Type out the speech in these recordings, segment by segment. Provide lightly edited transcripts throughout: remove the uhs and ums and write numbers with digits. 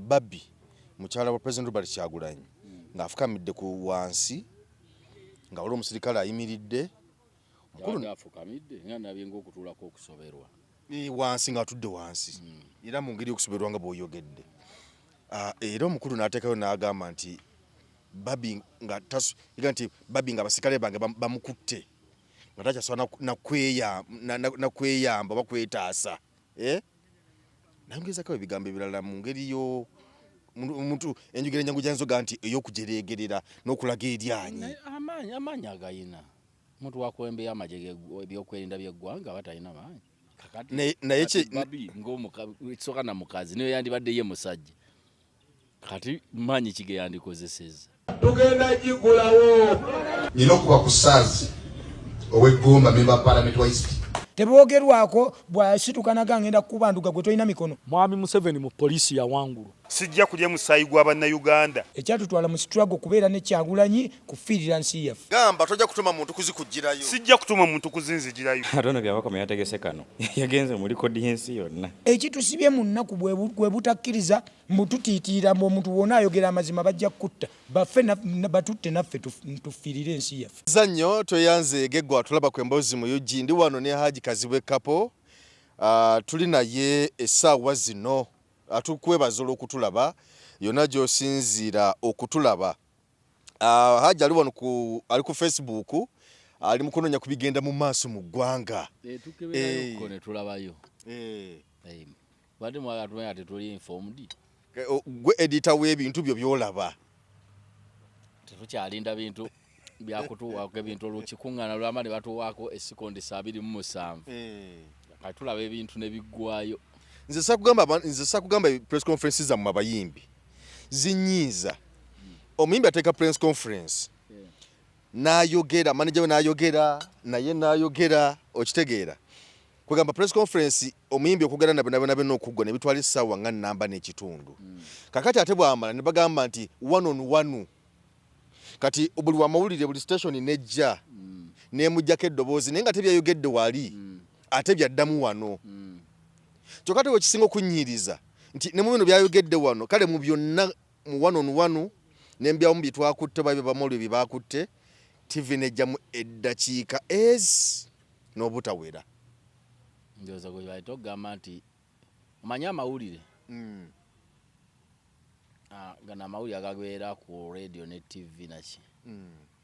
Babi mukyala wa President Robert Kyagulanyi ng'afukamidde ku wansi nga waliwo omusirikale ayimiridde mukulu afukamidde nga nabyenga okutuulako okusoberwa wansi ng'atudde wansi era mu ngeri y'okusoberwa nga bw'oyogedde era omukulu n'ateekayo n'agamba nti Babi nga abasirikale bange bamukutte nga takyasobola nakweyamba bakwetaasa nayongerezako ebigambo ebirala mu ngeri yo omuntu enjogera enyangu gyanzoga nti ey'okujereegerera n'okulaga eryanyi amaanyi agayina omuntu wakwembeya amagye ebyokwerinda by'eggwanga batalina maanyi naye ekisooka na mukazi niyo yandibadde ye musajja kati maanyi kige yandikozeseza tugenda gigulawo nina okuba ku saazi ow'eggomba memba palamenti wa East teboogerwako bw'asitukanaga ngenda kubanduga gwe tolina mikono. Mwami Museveni mu poliisi ya wangulu. Sijja kulya musaayi gwa bannayuganda. Ekyatutwala mu struggle kubeera ne Kyagulanyi kufiirira nsi yaffe. Gamba tojja kutuma muntu kuzikugirayo. Sijja kutuma muntu kuzinzigirayo. Atono byabakoma yategese kano. Yagenze muri kodi y'ensi yonna. Ekitusibye mu nnaku bwe butakkiriza mbututiitira mbu omuntu wonna ayogera amazima bajja kutta baffe batutte naffe tufiirire ensi yaffe. Zannyo toyanze geggwa tulaba ku emboozi mu UG ndi wano ne Haji Kazibwe Kapo tuli naye essaawa zino atukwebaza olw'okutulaba yonna gy'osinziira okutulaba. Haji ali wano ali ku Facebook ali mu kunoonya ku bigenda mu maaso mu ggwanga. Tukeberayo ne tulabayo. Bade mwagatuma ate tuli informed. Gwe editor w'ebintu byo byolaba. Tetukyalinda bintu byakutuwaako ebintu olukikuŋŋaana lwama ne batuwaako esikondi 27. Kati tulaba ebintu ne biggwayo. Nze sakugamba press conference zammwe abayimbi zinyiiza. Omuyimbi ateeka press conference n'ayogera manager we n'ayogera naye n'ayogera okitegeera kugamba press conference omuyimbi okugera nabe n'okuggwa ne bitwala essaawa nga nnamba n'ekitundu. Kakati ate bw'amala ne bagamba nti one on one kati buli wamawulire buli station nejja nemujjako eddoboozi naye nga tebyayogedde wali ate byaddamu wano. Kyokka ate wekisinga okunyiriza nti ne mu bino byayogedde wano kale mu byonna mu one on one n'embyamu bye twakutte babe bamolwe bye baakutte TV nejjamu eddakiika n'obutawera. Ndoza gwe bayita okugamba nti omanye amawulire gana amawulire agabeera ku radio ne TV naki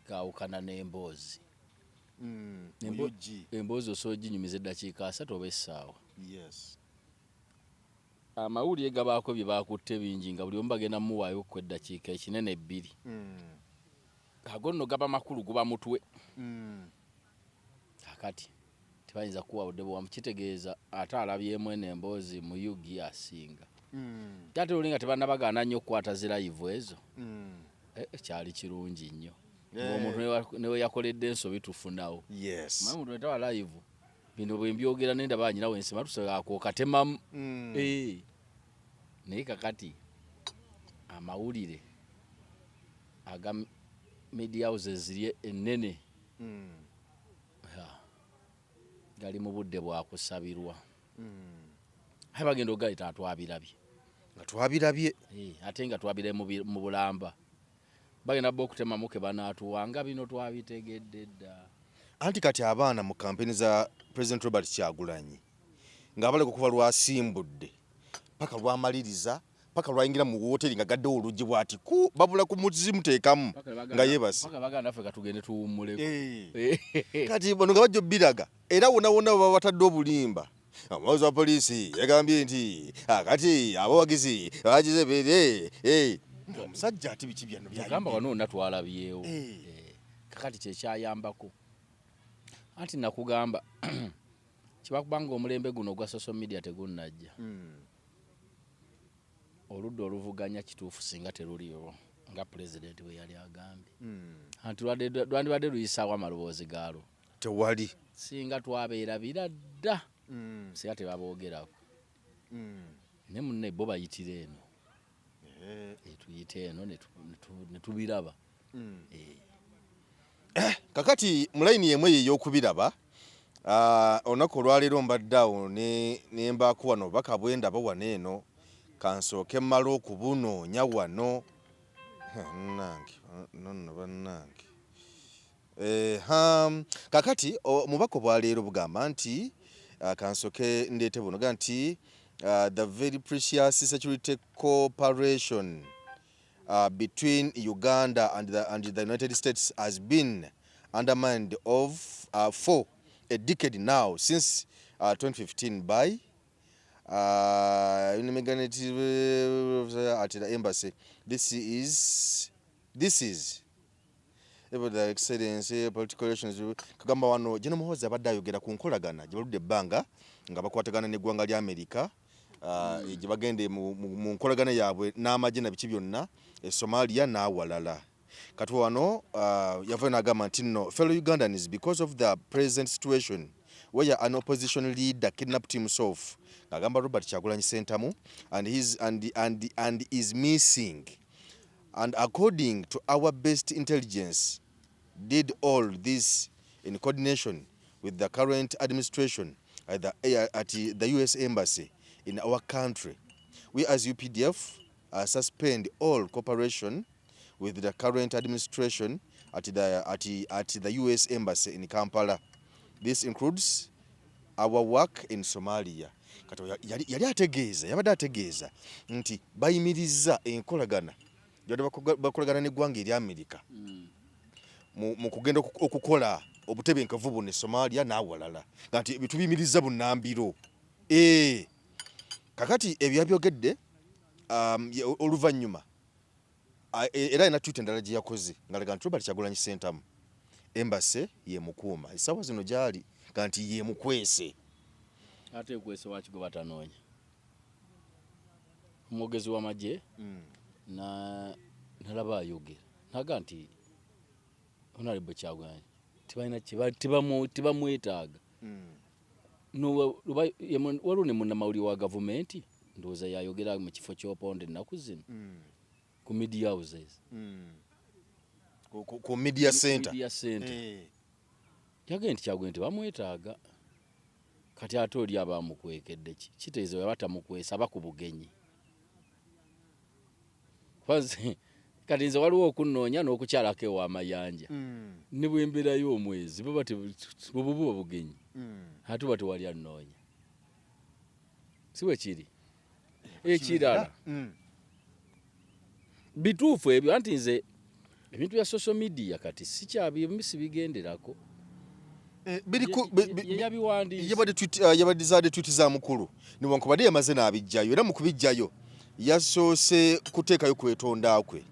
gawukana n'emboozi. Emboozi osobola ginyumiza eddakiika 3 oba essaawa. Amawulire gabaako bye baakutte bingi nga buli omu bagenda muwaayo ku eddakiika ekinene 2. Ago nno gaba makulu guba mutwe. Kakati tebayinza kuwa budde bwa mukitegeeza ate alabyemu emboozi mu UG asinga. Ate olinga tebannabagaana nnyo okukwata zi live ezo. Kyali kirungi nnyo. Omuntu newe yakoledde ensobi tufunawo. Mayi muntu netawa live bino bwe mbyogera nenda banyina wensima tusobola kwokatemamu. Naye kakati amawulire aga media houses ziri ennene gali mu budde bwa kusabirwa. Bagenda ogayita atwabirabye. Nga twabirabye. Ate nga twabire mu bulamba. Bagenda bo okutemamu ke banaatuwanga bino twabitegedde dda. Anti kati abaana mu kampeni za President Robert Kyagulanyi ng'abaleka okuva lwasimbudde paka lwamaliriza paka lwayingira mu hoteli nga gaddewo oluggi bw'ati babula ku muzimuteekamu nga yeebase. Paka baganda ffe katugende tuwummuleko. Kati bano nga bajja obbiraga era wonna baba batadde obulimba. Omwozi wa poliisi yagambye nti kati abawagizi bagize beere omusajja ati biki byano byagamba wano wonna twalabyewo. Kakati kyekyayambako anti nakugamba kibakubanga omulembe guno gwa social media tegunnajja. Oludda oluvuganya kituufu singa teruliyo nga president bwe yali agambye. Anti lwandibadde luyisaawo amaloboozi gaalo tewali singa twabeera biradda singa tebaboogerako. Ne munne bo bayitira eno tuyite eno ne tubiraba. Kakati mulayini yemwe ey'okubiraba olunaku olwaleero mbadde awo ne mbaako wano baka bwenda bawana eno kansooke mmala okubunoonya wano nange nonno bannange kakati omubaka obwaleero bugamba nti kansooke ndeete buno ga nti the very precious security cooperation between Uganda and the United States has been undermined for a decade now since 2015 by at the embassy. This is the excellency political relations kagamba wano General Muhoozi abadde ayogera ku nkolagana gye baludde ebbanga nga bakwatagana n'eggwanga lya Amerika gye bagende mu nkolagana yaabwe n'amagye na biki byonna Somalia n'awalala kati wano yavayo n'agamba nti no fellow Ugandans, because of the present situation where an opposition leader kidnapped himself agamba Robert Kyagulanyi Ssentamu and is missing, and according to our best intelligence did all this in coordination with the current administration at the US Embassy in our country. We as UPDF suspend all cooperation with the current administration at the US Embassy in Kampala. This includes our work in Somalia. Kato yali ategeeza yabadde ategeeza nti bayimiriza enkolagana gyade bakolagana n'eggwanga erya Amerika mu kugenda okukola obutebenkevu buno Somalia n'awalala nti bitubimiriza bunnambiro kakati ebyabyogedde oluvannyuma era ina tweet endala gye yakoze ngalaga nti Robert Kyagulanyi Ssentamu embassy ye mukuuma essaawa zino gyali kanti ye mukwese ate kwese wakigo batanoonya omwogezi w'amagye nalaba ayogera naga nti Honorable Kyagulanyi tibamwetaaga waliwo ne munnamawulire wa gavumenti ndowooza yayogera mu kifo ky'oponde ennaku zino ku media houses ku media center yagenda nti Kyagulanyi tibamwetaaga kati ate oli abamukwekedde kitegeeza bwe batamukwesa bakubugenyi kati nze waliwo okunnoonya n'okukyalako ew'amayanja ne bwemberayo omwezi bububa bugenyi ate bwe tewali annoonya si bwe kiri ekirala bituufu ebyo anti nze ebintu bya social media kati sibigenderako yabadde zaade tweet za mukulu niwankubadde yamaze n'abijjayo era mu kubijjayo yasoose kuteekayo kwetonda kwe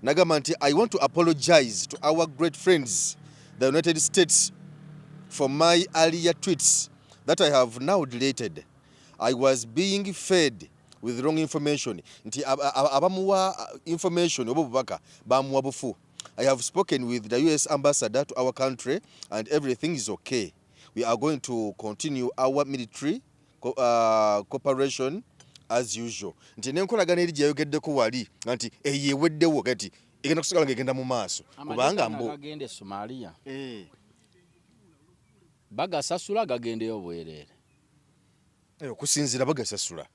nagamba nti I want to apologize to our great friends the United States for my earlier tweets that I have now deleted. I was being fed with wrong information nti abamuwa information obo bubaka bamuwa bufu. I have spoken with the US ambassador to our country and everything is okay. We are going to continue our military cooperation as usual. Nti nenkolagana eri gyayogeddeko wali nti eyeweddewo kati egenda kusigala ng'egenda mu maaso kubanga mbo agende Somalia bagasasula gagendeyo bwereere okusinziira bagasasula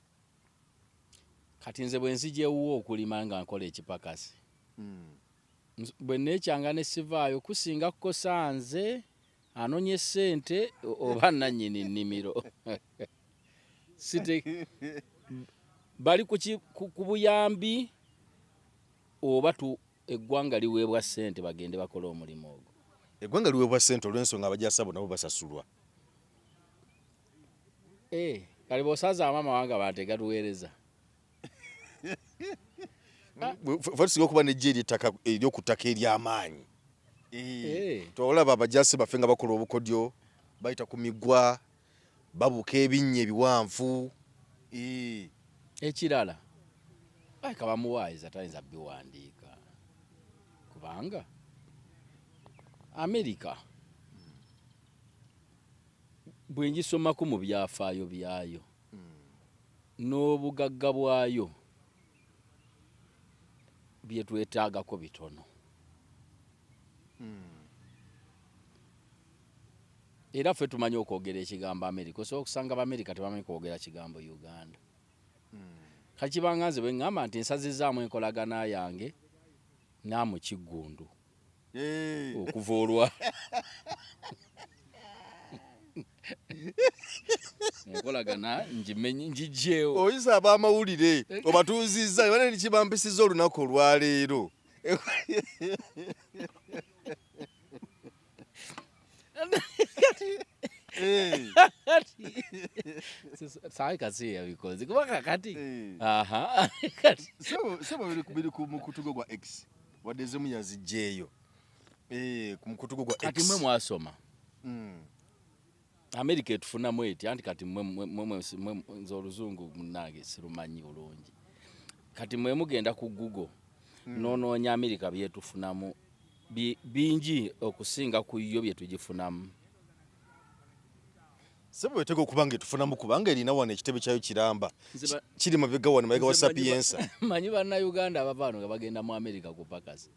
kati nze bwe nzijewuwo okulima nga nkola ekipakasi bwe neekyanga ne sivaayo kusinga kukosa nze anonye ssente oba nannyini nnimiro bali ku buyambi oba eggwanga liweebwa ssente bagende bakola omulimu ogwo eggwanga liweebwa ssente olw'ensonga abajasabo nabo basasulwa kali bosazaamu amawanga bantegatuweereza tusinga okuba nejje eryokutaka ery'amaanyi tolaba abajasi baffe nga bakola obukodyo bayita ku migwa babuka ebinnya ebiwanvu ekirala kabamuwaayiza tayinza biwandiika kubanga Amerika bwe ngisomako mu byafaayo byayo n'obugagga bwayo bye twetaagako bitono era ffe tumanyi okwogera ekigambo Amerika osobola okusanga Abamerika tebamanyi kwogera kigambo Uganda kakibanga nze bwe ngamba nti nsazizaamu enkolagana yange naamu kiggundu okuva olwa enkolagana ngiggyewo oyisa ab'amawulire obatuuzizza bane nikibampisizza olunaku olwaleero sawa kasi yabikoze kuba kakati sebo biri ku mukutugo gwa X wadde zemu yazijjeeyo ku mukutugo gwa X kati mwe mwasoma America etufunamu eti anti kati mwe nze oluzungu munange sirumanyi bulungi kati mwe mugenda ku Google noonoonya America byetufunamu bingi okusinga ku yo byetugifunamu. sebo wetega okubanga etufunamu kubanga erina wano ekitebe kyayo kiramba kiri mabega wano mabega wa Sapienza manyi bannayuganda abavaano nga bagenda mu America kupakasi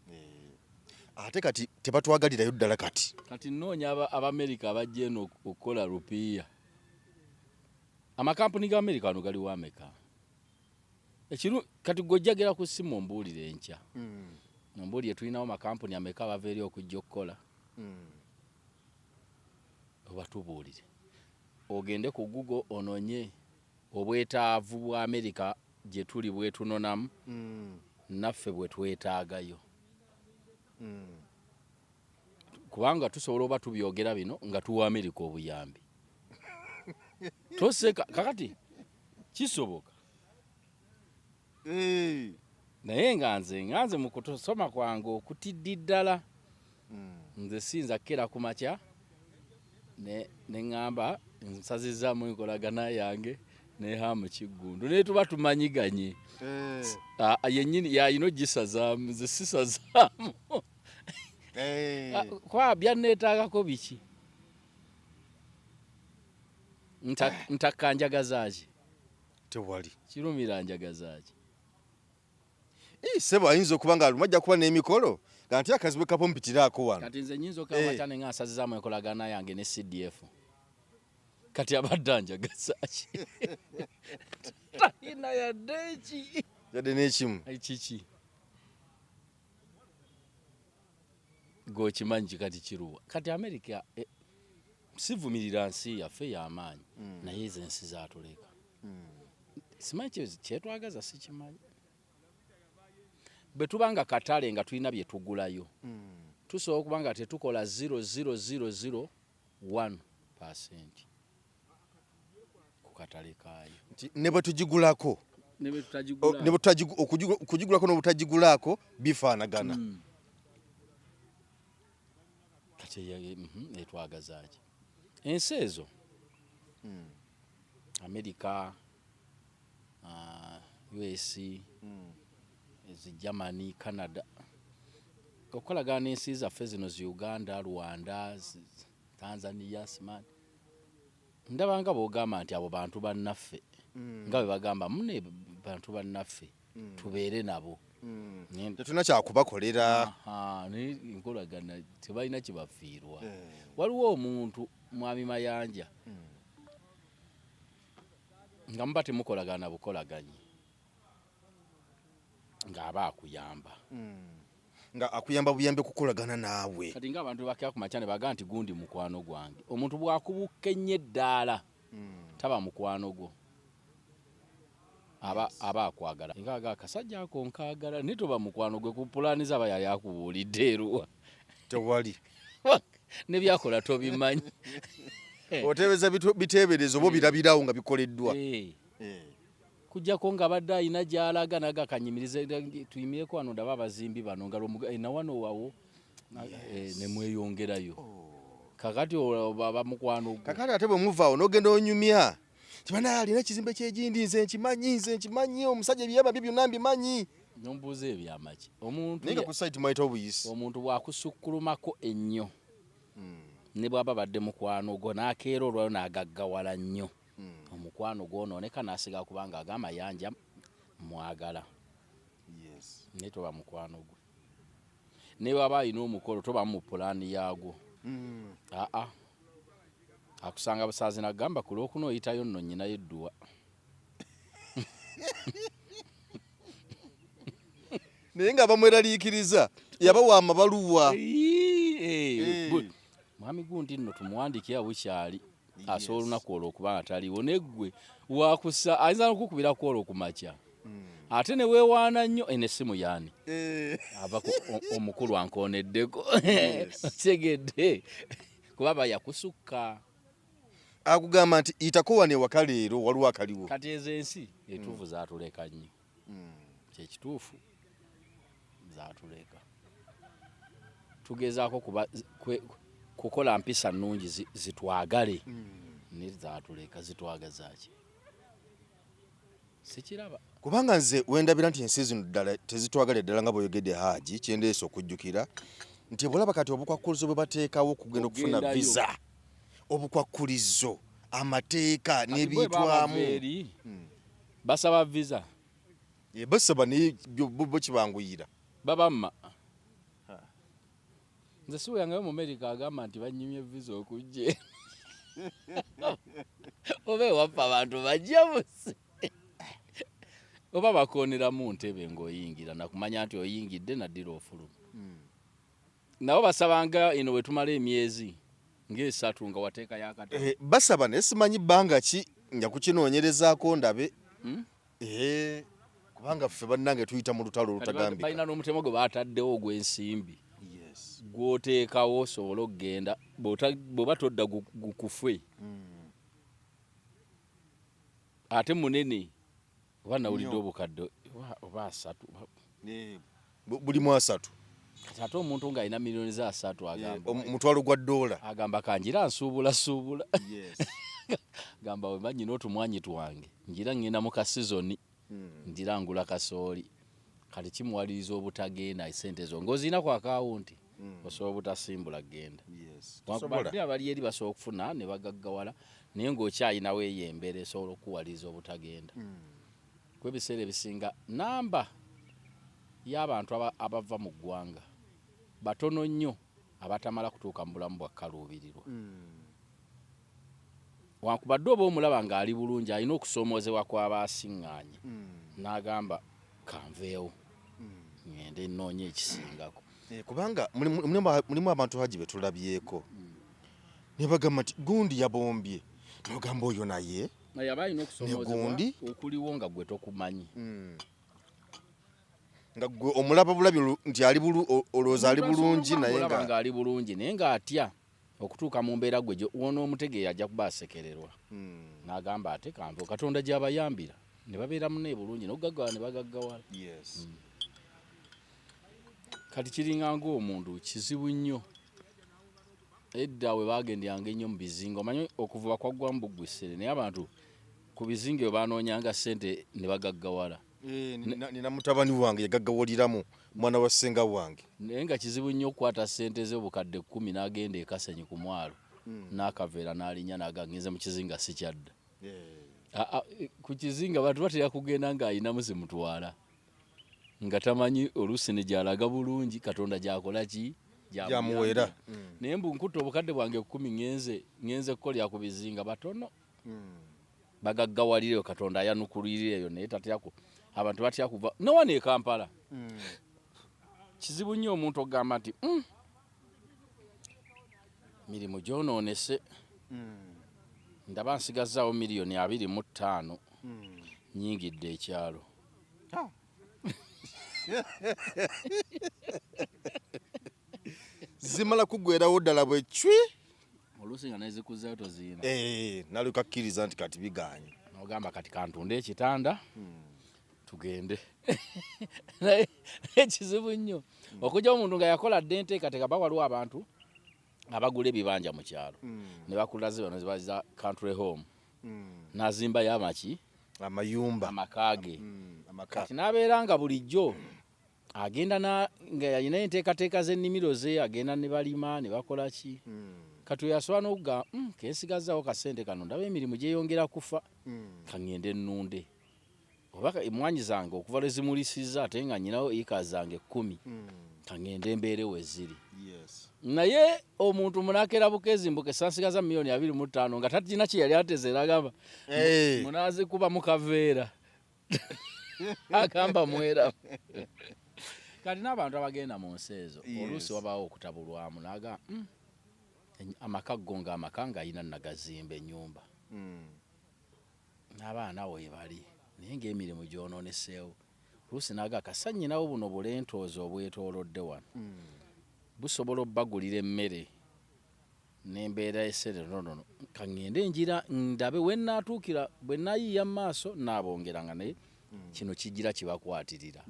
ate kati tebatwagalirayo ddala kati nnoonya Abamerica abajja eno okukola rupiya amakampuni ga America wano gali wameka ekiru kati gojjagera ku simu ombuulire enkya ombuulire tulinawo makampuni ameka abava eri okujja okukola oba tubuulire ogende ku Google ononye obwetaavu bwa America gye tuli bwetunonamu naffe bwe twetaagayo kubanga tusobola oba tubyogera bino nga tuwa America obuyambi toseka kakati kisoboka naye nganze mu kusoma kwange okutiddi ddala nze sinza kera ku makya ne ngamba nsazizaamu enkolagana yange nehamu kiggundu naye tuba tumanyiganye yennyini yayina ogisazaamu nze sisazaamu kwa byanneetaagako biki ntakka njagazaaki tewali kirumira njagazaaki sebo ayinza okuba nga lumajja kuba n'emikolo kanti akazibu kapo mpitiraako wano kati nze nyinza okaba cyane nga asazizaamu enkolagana yange ne CDF kati abadde anjagazaaki talina yadde n'ekimu kiki gokimanyi kikati kiruwa kati America sivumirira nsi yaffe y'amaanyi naye ezo ensi zaatuleka simanyi kyetwagaza sikimanyi bwe tubanga katale nga tulina bye tugulayo tusobola okubanga tetukola 0.0001% ku katale kaayo ne bwe tugigulako ne bwe okugigulako n'obutagigulako bifaanagana kati etwagazaaki ensi ezo America US Germany Canada okolagana n'ensi zaffe zino Uganda Rwanda Tanzania simani ndabanga boogamba nti abo bantu bannaffe nga bwe bagamba mune bantu bannaffe tubeere nabo tetulina kyakubakolera enkolagana tebalina kibafiirwa waliwo omuntu mwami Mayanja nga muba temukolagana bukolaganyi ng'aba akuyamba nga akuyamba buyambi okukolagana naawe kati ng'abantu bakya ku makyane baga nti gundi mukwano gwange omuntu bw'akubuka ennyo eddaala taba mukwano gwo aba akwagala ngaga akasajja ako nkaagala naye toba mukwano gwe ku pulaani zaba yali akubuulidde eruwa tewali ne byakola tobimanyi otebeza biteebereza oba birabirawo nga bikoleddwa kujjako nga badde ayina gy'alaga naga akanyimirize tuyimireko wano ndaba abazimbi bano nga na wano wawo ne mweyongerayo kakati baba mukwano kakati ate bwe muvaawo n'ogenda onyumya tibana alina ekizimbe kyegindi nze nkimanyi omusajja ebyaba bye byonna mbimanyi nombuuza ebyamaki omuntu naye nga ku site mwayita obuyisi omuntu bw'akusukkulumako ennyo ne bw'aba badde mukwano gwo n'akeera olwayo n'agaggawala nnyo omukwano gwonooneka n'asiga kubanga agamba yanja mwagala naye toba mukwano gwe naye waba alina omukolo tobamu mu pulaani yaagwo akusanga busaazi nagamba ku lwokuna oyitayo nno nnyinayo edduwa naye nga bamweraliikiriza yabawa amabaluwa. Mwami gundi nno tumuwandiikira bukyali asobola olunaku olwo okuba nga taliwo neggwe wakusa ayinza n'okukubirako olwo ku makya ate ne weewaana nnyo enessimu yaani ava omukulu ankooneddeko tegedde kuba bayakusukka akugamba nti itako wane waka leero waliwo akaliwo kati ezo ensi etuufu zaatuleka nnyo kyekituufu zaatuleka tugezaako kukola mpisa nnungi zitwagale ne zaatuleka zitwagazaki sikiraba kubanga nze wendabira nti ensi zino ddala tezitwagala ddala nga bw'oyogedde Haaji kyendeesa okujjukira nti bulaba kati obukwakkulizo bwe bateekawo okugenda okufuna visa obukwakkulizo amateeka n'ebiyitwamu basaba visa basaba naye bo kibanguyira babamma nze siweyangayo mu America agamba nti banyimye visa okujja oba ewaffe abantu bajja busi oba bakooneramu ntebe ng'oyingira nakumanya nti oyingidde naddira ofuluma nabo basabanga eno we tumala emyezi ng'esatu nga wateeka yakatabo basaba naye simanyi bbanga ki nja kukinoonyerezaako ndabe kubanga ffe bannange tuyita mu lutalo olutagambika balina n'omutemo gwe baataddewo ogw'ensimbi gw'oteekawo osobola okugenda bw'oba todda gukufwe ate munene oba nawulidde obukadde oba 3 buli mu 3 kati ate omuntu ng'alina miliyoni za 3 agamba omutwalo gwa $, agamba kanjira nsuubulasuubula gamba we banyina otumwanyi twange njira ngenda mu kasizoni ndira ngula kasooli kati kimuwaliriza obutagenda esente zo ng'ozina ku akawunti osobola obutasimbula genda wakubadde abali eri basobola okufuna ne bagaggawala naye ng'okyayinawo eyo embeera esobola okukuwaliriza obutagenda kwebiseera ebisinga namba y'abantu abava mu ggwanga batono nnyo abatamala kutuuka mu bulamu bwa kaluubirirwa wankubadde oba omulaba ng'ali bulungi alina okusoomoozebwa kw'abaasiŋŋaanye n'agamba kanveewo ngende nnoonya ekisingako kubanga mulimu abantu Haaji be tulabyeko ne bagamba nti gundi yabombye n'ogamba oyo naye yaba alina okusoomoozebwa okuliwo nga gwe tokumanyi nga gwe omulaba bulabi nti olowooza ali bulungi naye nga ali bulungi naye ng'atya okutuuka mu mbeera gwe wonoomutegeera ajja kuba asekererwa n'agamba ate kanve Katonda gy'abayambira ne babeera munaye bulungi n'okugaggawala ne bagaggawala kati kiringa ng'omuntu kizibu nnyo edda we bagendyanga ennyo mu bizinga omanyi okuvuba kwaggwamu buggwisere naye abantu ku bizinga bwe banoonyanga ssente ne bagaggawala nina mutabani wange yagaggawaliramu mwana wa ssenga wange naye nga kizibu nnyo okukwata ssente ze obukadde 10 n'agenda e Kasenyi ku mwalo n'akaveera n'alinnya n'agangize mu kizinga si kyadda ku kizinga bantu batera kugenda ng'ayinamu zimutwala nga tamanyi oluusi ne gy'alaga bulungi Katonda gy'akola ki gyamuwera naye mbu nkutta obukadde bwange 10 ngenze kukolera ku bizinga batono bagaggawalireyo Katonda ayanukulireyo naye tatyaku abantu batya kuva nowane e Kampala kizibu nnyo omuntu okugamba nti mirimu gyonoonese ndaba nsigazaawo miliyoni 25 nyingidde ekyalo zimala kuggwerawo ddala bwe cwi oluusi nga nezikuzeeyo toziina nalwekakkiriza nti kati biganye ogamba kati kantunde ekitanda tugende naye ekizibu nnyo okujja omuntu nga yakola dde enteekateeka ba waliwo abantu abagula ebibanja mu kyalo ne bakulaze bano zibaza country home n'azimbayo amayumba amakaage kati n'abeera nga bulijjo agenda nga yalina enteekateeka z'ennimiro ze agenda ne balima ne bakola ki kati yasobola n'okugamba kensigazaawo kasente kano ndaba emirimu gyeyongera kufa kaŋŋende nnunde oba emwanyi zange okuva lwe zimulisiza ate nga nyinawo eka zange 10 kaŋŋende mbeerewo eziri naye omuntu munakera bukezi mbuke sansigaza miliyoni 25 nga tatina kye yali atezeera agamba munazikuba mu kaveera agamba mwera kati n'abantu abagenda mu nsi ezo Yes. oluusi wabaawo okutabulwamu naga amaka gonga amakanga ayina nagazimba ennyumba n'abaana we bali naye ng'emirimu gyonooneseewo oluusi naga kasannyinawo buno bulentoozi obwetoolodde wano busobola obbagulira emmere n'embeera esere nonono kaŋŋende enjira ndabe we nnaatuukira bwe nayiiya mu maaso naabongeranga naye kino kigira kibakwatirira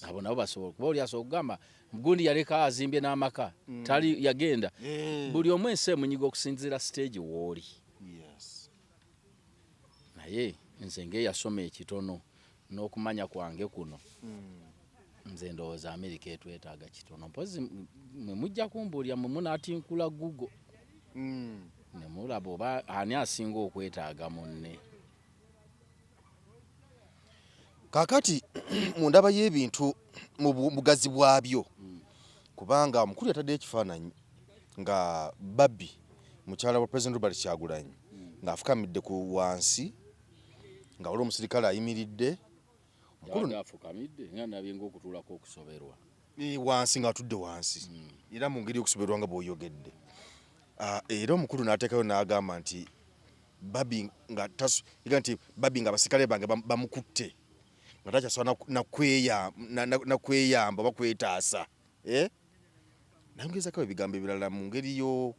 abo nabo basobola kuba oli asobola okugamba gundi yaleka azimbye n'amaka tali yagenda buli omu ensi emunyiga okusinziira stage w'oli naye nze ng'eyasoma ekitono n'okumanya kwange kuno nze ndowooza Amerika etwetaaga kitono mpozi mwe mujja kumbuulira mwe munaatinkula Google ne mulaba oba ani asinga okwetaaga munne. Kakati mu ndaba y'ebintu mu bugazi bwabyo kubanga omukulu yatadde ekifaananyi nga Babi mukyala wa President Robert Kyagulanyi ng'afukamidde ku wansi nga waliwo omusirikale ayimiridde omukulu afukamidde nga nabye ng'okutuulako okusoberwa wansi ng'atudde wansi era mu ngeri y'okusoberwa nga bw'oyogedde era omukulu n'ateekayo n'agamba nti Babi nga abasirikale bange bamukutte nga takyasobola nakweyamba bakwetaasa nayongezako ebigambo ebirala mu ngeri yo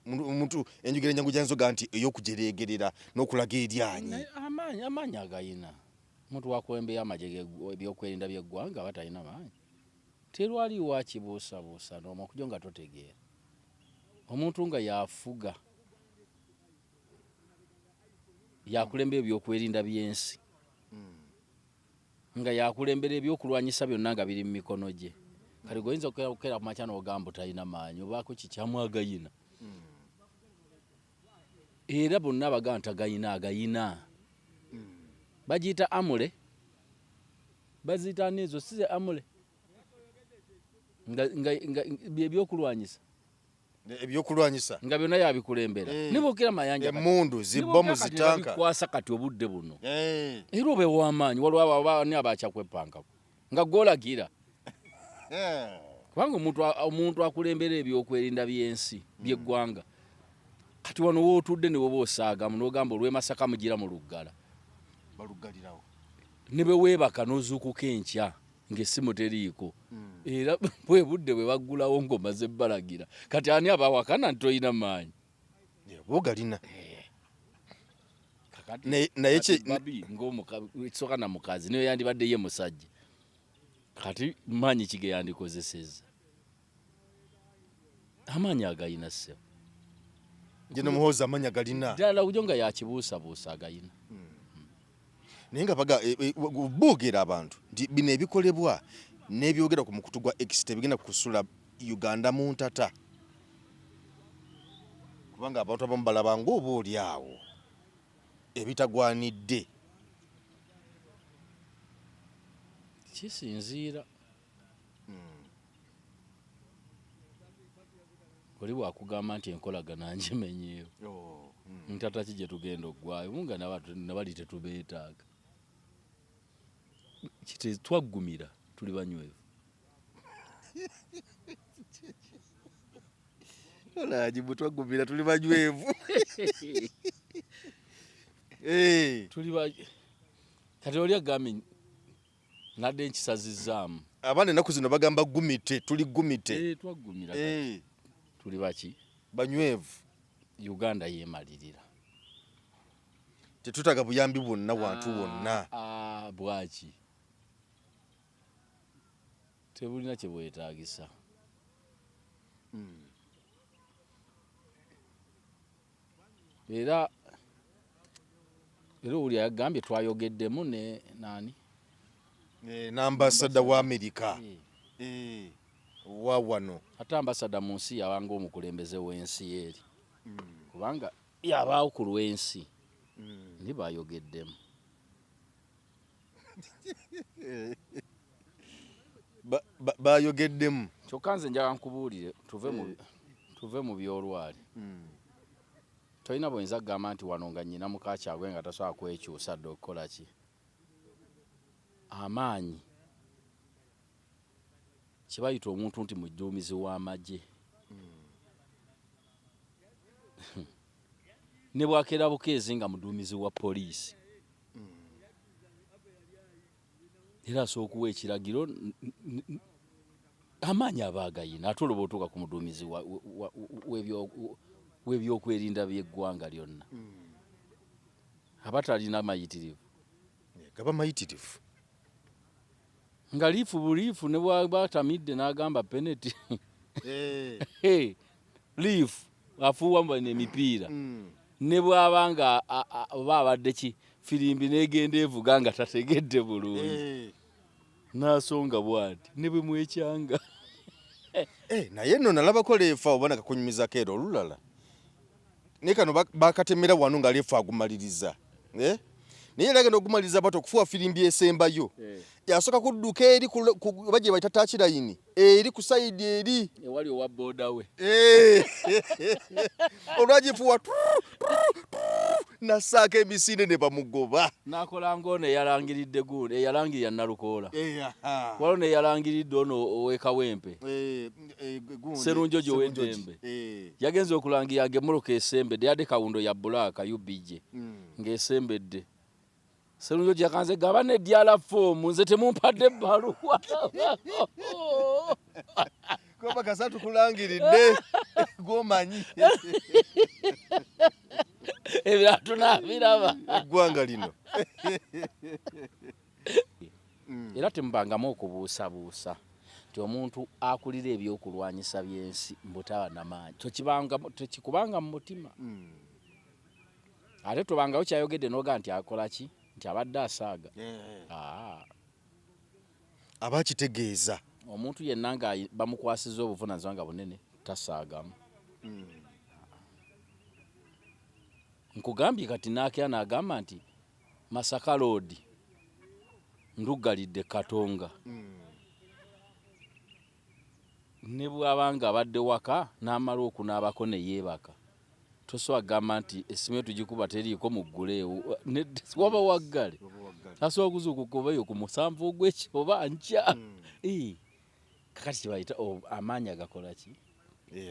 omuntu enjogera enyangu gyanzoga nti ey'okujereegerera n'okulaga eryanyi amaanyi agayina omuntu wakwembeya amagye ebyokwerinda by'eggwanga batalina maanyi terwaliwo akibuusabuusa n'omukujo nga totegeera omuntu nga yafuga yakulembera ebyokwerinda by'ensi nga yakulembera ebyokulwanyisa byonna nga biri mu mikono gye kale goyinza okukera ku makya n'ogamba talina maanyi obaako kikyamu agayina era bonna abagaa nti agayina bagiyita amule baziyita nezo size amule nga byebyokulwanyisa ebyokulwanyisa nga byonna yabikulembera nibukira mayanja emmundu zibbomu zitanka bikwasa kati obudde buno era obe w'amaanyi waliwo ni abakyakwepankako nga gwolagira kubanga omuntu akulembera ebyokwerinda by'ensi by'eggwanga kati wano wootudde ne woba osaagamu n'ogamba olw'e Masaka mugira mu Luggala baluggalirawo ne bwe weebaka n'ozuukuka enkya ng'essimu teriiko era bwe budde bwe baggulawo ng'omaze bbalagira kati ani abawakana nti toyina maanyi bogalina naye ekisooka na mukazi niyo yandibadde ye musajja kati maanyi kige yandikozesezza amaanyi agayina ssebo nje nomuhoozi amaanyi agalina ddala ujo nga yakibuusabuusa agayina naye nga boogera abantu nti bino ebikolebwa n'ebyogera ku mukutu gwa X tebigenda kusula Uganda mu ntata kubanga abantu abamu balaba ng'oba oli awo ebitagwanidde kisinziira oli bwakugamba nti enkolagana ngimenyeewo ntata ki gye tugenda oggwayo munga nabali tetubeetaaga twaggumira tuli banywevu olajibu twaggumira tuli banywevu kati oli agambe nadde nkisazizaamu abaana ennaku zino bagamba gumite tuli gumite twaggumira tuli baki banywevu Uganda yeemalirira tetutaga buyambi bwonna wantu wonna bwaki tebulina kye bwetaagisa era oli yagambye twayogeddemu ne nani n'ambasada wa Amerika wa wano ate ambasada mu nsi yabanga omukulembeze w'ensi eri kubanga yabaawo ku lw'ensi ndi bayogeddemu bayogeddemu kyokka nze njala nkubuulire tuve mu byolwali tolina bwinza kugamba nti wano nga nnyina mukakyagwe nga tasobola kwekyusa dde okukola ki amaanyi kibayita omuntu nti muduumizi w'amagye ne bwakeera bukeezi nga muduumizi wa poliisi era asobola okuwa ekiragiro amaanyi aba agayina ate olwoba otuuka ku muduumizi w'ebyokwerinda by'eggwanga lyonna aba talina mayitirivu gaba mayitirivu nga liifu buliifu ne bwaba atamidde n'agamba peneti liifu afuuwa bano emipiira ne bw'aba nga oba abadde ki firimbi n'egenda evuga nga tategedde bulungi n'asonga bw'ati ne bwe mwekyanga naye nno nalabako leefa oba nakakunyumizako era olulala naye kano bakatemera wano nga leefa agumaliriza naye era agenda okumaliriza bato okufuwa firimbi esembayo yasooka kudduka eri oba gye bayita takilayini eri ku sayidi eri ewali owa booda we olwagifuwa nasaako emisinde ne bamugoba n'akola ng'ono eyalangiridde gundi eyalangirira Nalukoola waliwo neyalangiridde ono ow'ekawempe Sserunjo gy'ow'eddembe yagenze okulangirira ng'emmoloka esembedde yadde kawundo ya bbulaaka UBG ng'esembedde Sserunjo gyakanze gaba ne dyala foomu nze temumpadde ebbaluwa koba kasatu kulangiridde gwomanyi ebiratu nabiraba eggwanga lino era temubangamu okubuusabuusa nti omuntu akulira ebyokulwanyisa by'ensi mbutaba namaanyi tekikubanga mu mutima ate tobangawo kyayogedde noga nti akola ki nti abadde asaaga aba kitegeeza omuntu yenna nga bamukwasiza obuvunaanyizibwa nga bunene tasaagamu nkugambye kati naakera n'agamba nti Masaka Road nduggalidde Katonga ne bw'abanga abadde waka n'amala okunaabako ne yeebaka tosobola kugamba nti essimu tugikuba teriiko mugguleewo waba waggale asobola okuzuukuka obayo ku 7 ogw'ekiro oba nkya kakati kibayita amaanyi agakola ki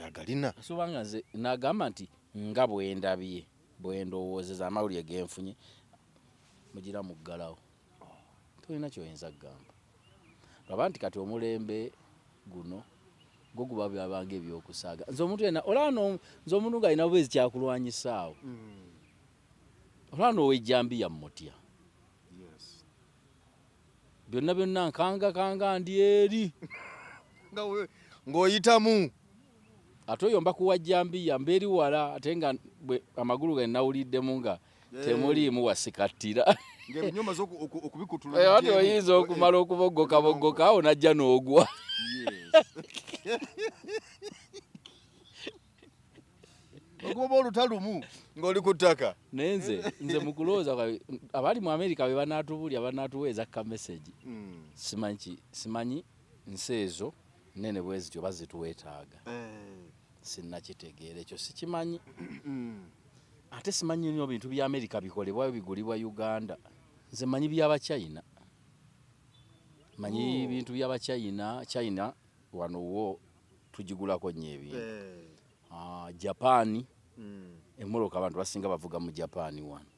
agalina asobola nga nze n'agamba nti nga bwendabye bwendowoozeza amawulire genfunye mugira muggalawo tolina kyoyinza kugamba lwaba nti kati omulembe guno gwo guba byabanga ebyokusaaga nze omuntu yenna olano nze omuntu ng'alina bwezi kyakulwanyisaawo olano ow'ejjambiya mmutya byonna byonna nkanga ndi eri ng'oyitamu ate oyo mba kuwa jjambiya mbeeri wala ate nga amagulu ge nawuliddemu nga temuliimu wasikattira ng'ebinyomaze okubikutula ate oyinza okumala okubogokabogoka awo najja n'ogwa okuba olutalumu ng'oli ku ttaka naye nze mu kulowooza abali mu Amerika be banaatubulya banaatuweeza ka message simanyi nsi ezo nene bwe zityo bazituweetaaga sinnakitegeera ekyo sikimanyi ate simanyi nnyo bintu bya Amerika bikolebwayo bigulibwa Uganda nze manyi by'Abachina manyi bintu by'Abachina China wano wo tugigulako nnyo ebintu Japan emmoloka abantu basinga bavuga mu Japan wano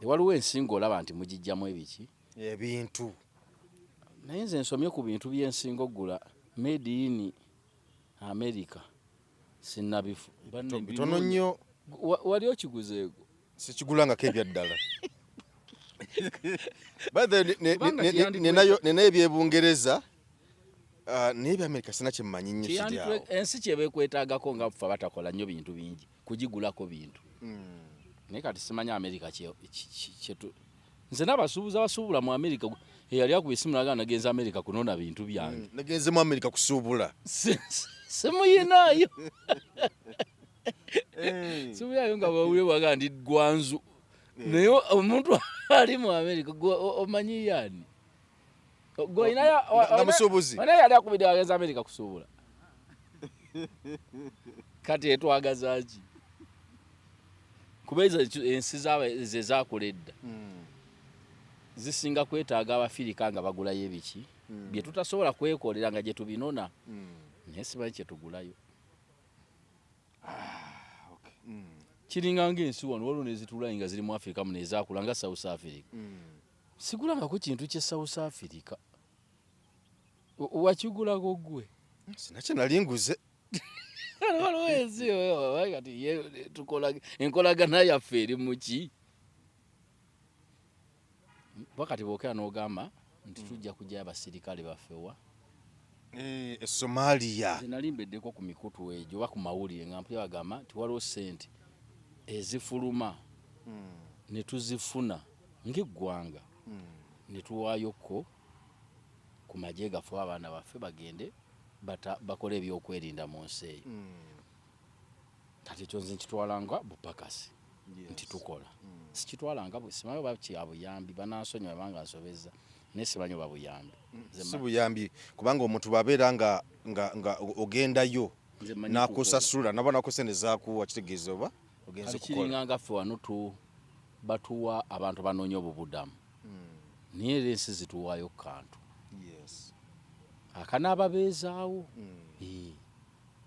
waliwo ensingo olaba nti mugijjamu ebiki ebintu naye nze nsomye ku bintu by'ensingo gula made in America sinnabifu bitono nnyo wali okiguzeeko sikigulangako ebyaddala nenayo ebyebungereza naye eby'Amerika sina kyemmanyi nnyo kiryawo ensi kyebeekwetaagako nga ffe batakola nnyo bintu bingi kugigulako bintu naye kati simanyi Amerika nze n'abasuubuzi abasuubula mu Amerika eyali akuba essimu naga nagenza Amerika kunona bintu byange nagenze mu Amerika kusuubula simuyinaayo simuyinaayo nga bawulire bwaga ndi gwanzu naye omuntu ali mu Amerika omanyi yaani musuubuzi naye yali akubidde wagenza Amerika kusuubula kati etwagazaaki kuba ensi ze zakola edda zisinga kwetaaga Abafirika nga bagulayo ebiki bye tutasobola kwekolera nga gye tubinona naye simanyi kye tugulayo. Kiringa ng'ensi wano waliwo nezitulayi nga ziri mu Africa muno ezaakula nga South Africa. Sigulangako kintu kye South Africa. Wakigulako gwe? Sinakye nali nguze. Waliwo ensi kati tukola enkolagana yaffe eri mu ki? Wakati bwokera n'ogamba nti tujja kujja abasirikale baffewa. Somalia. Nalimbeddeko ku mikutu egyo oba ku mawulire nga mpulira bagamba nti waliwo ssente ezifuluma ne tuzifuna ng'eggwanga ne tuwaayoko ku magye gaffe abaana baffe bagende bakola ebyokwerinda mu nsi eyo. Kati ekyo nze nkitwalanga bupakasi nti tukola. Sikitwalanga simanyi oba kyabuyambi banansonyiwa banga nsobezza naye simanyi oba buyambi. Si buyambi kubanga omuntu bwabeera nga ogendayo nakusasula naba nakusene zaakuwa kitegeeza oba ogenze kukola. Kiringa nga ffe wano batuwa abantu banoonya obubudamu naye era ensi zituwaayo kantu. Akanaababeezaawo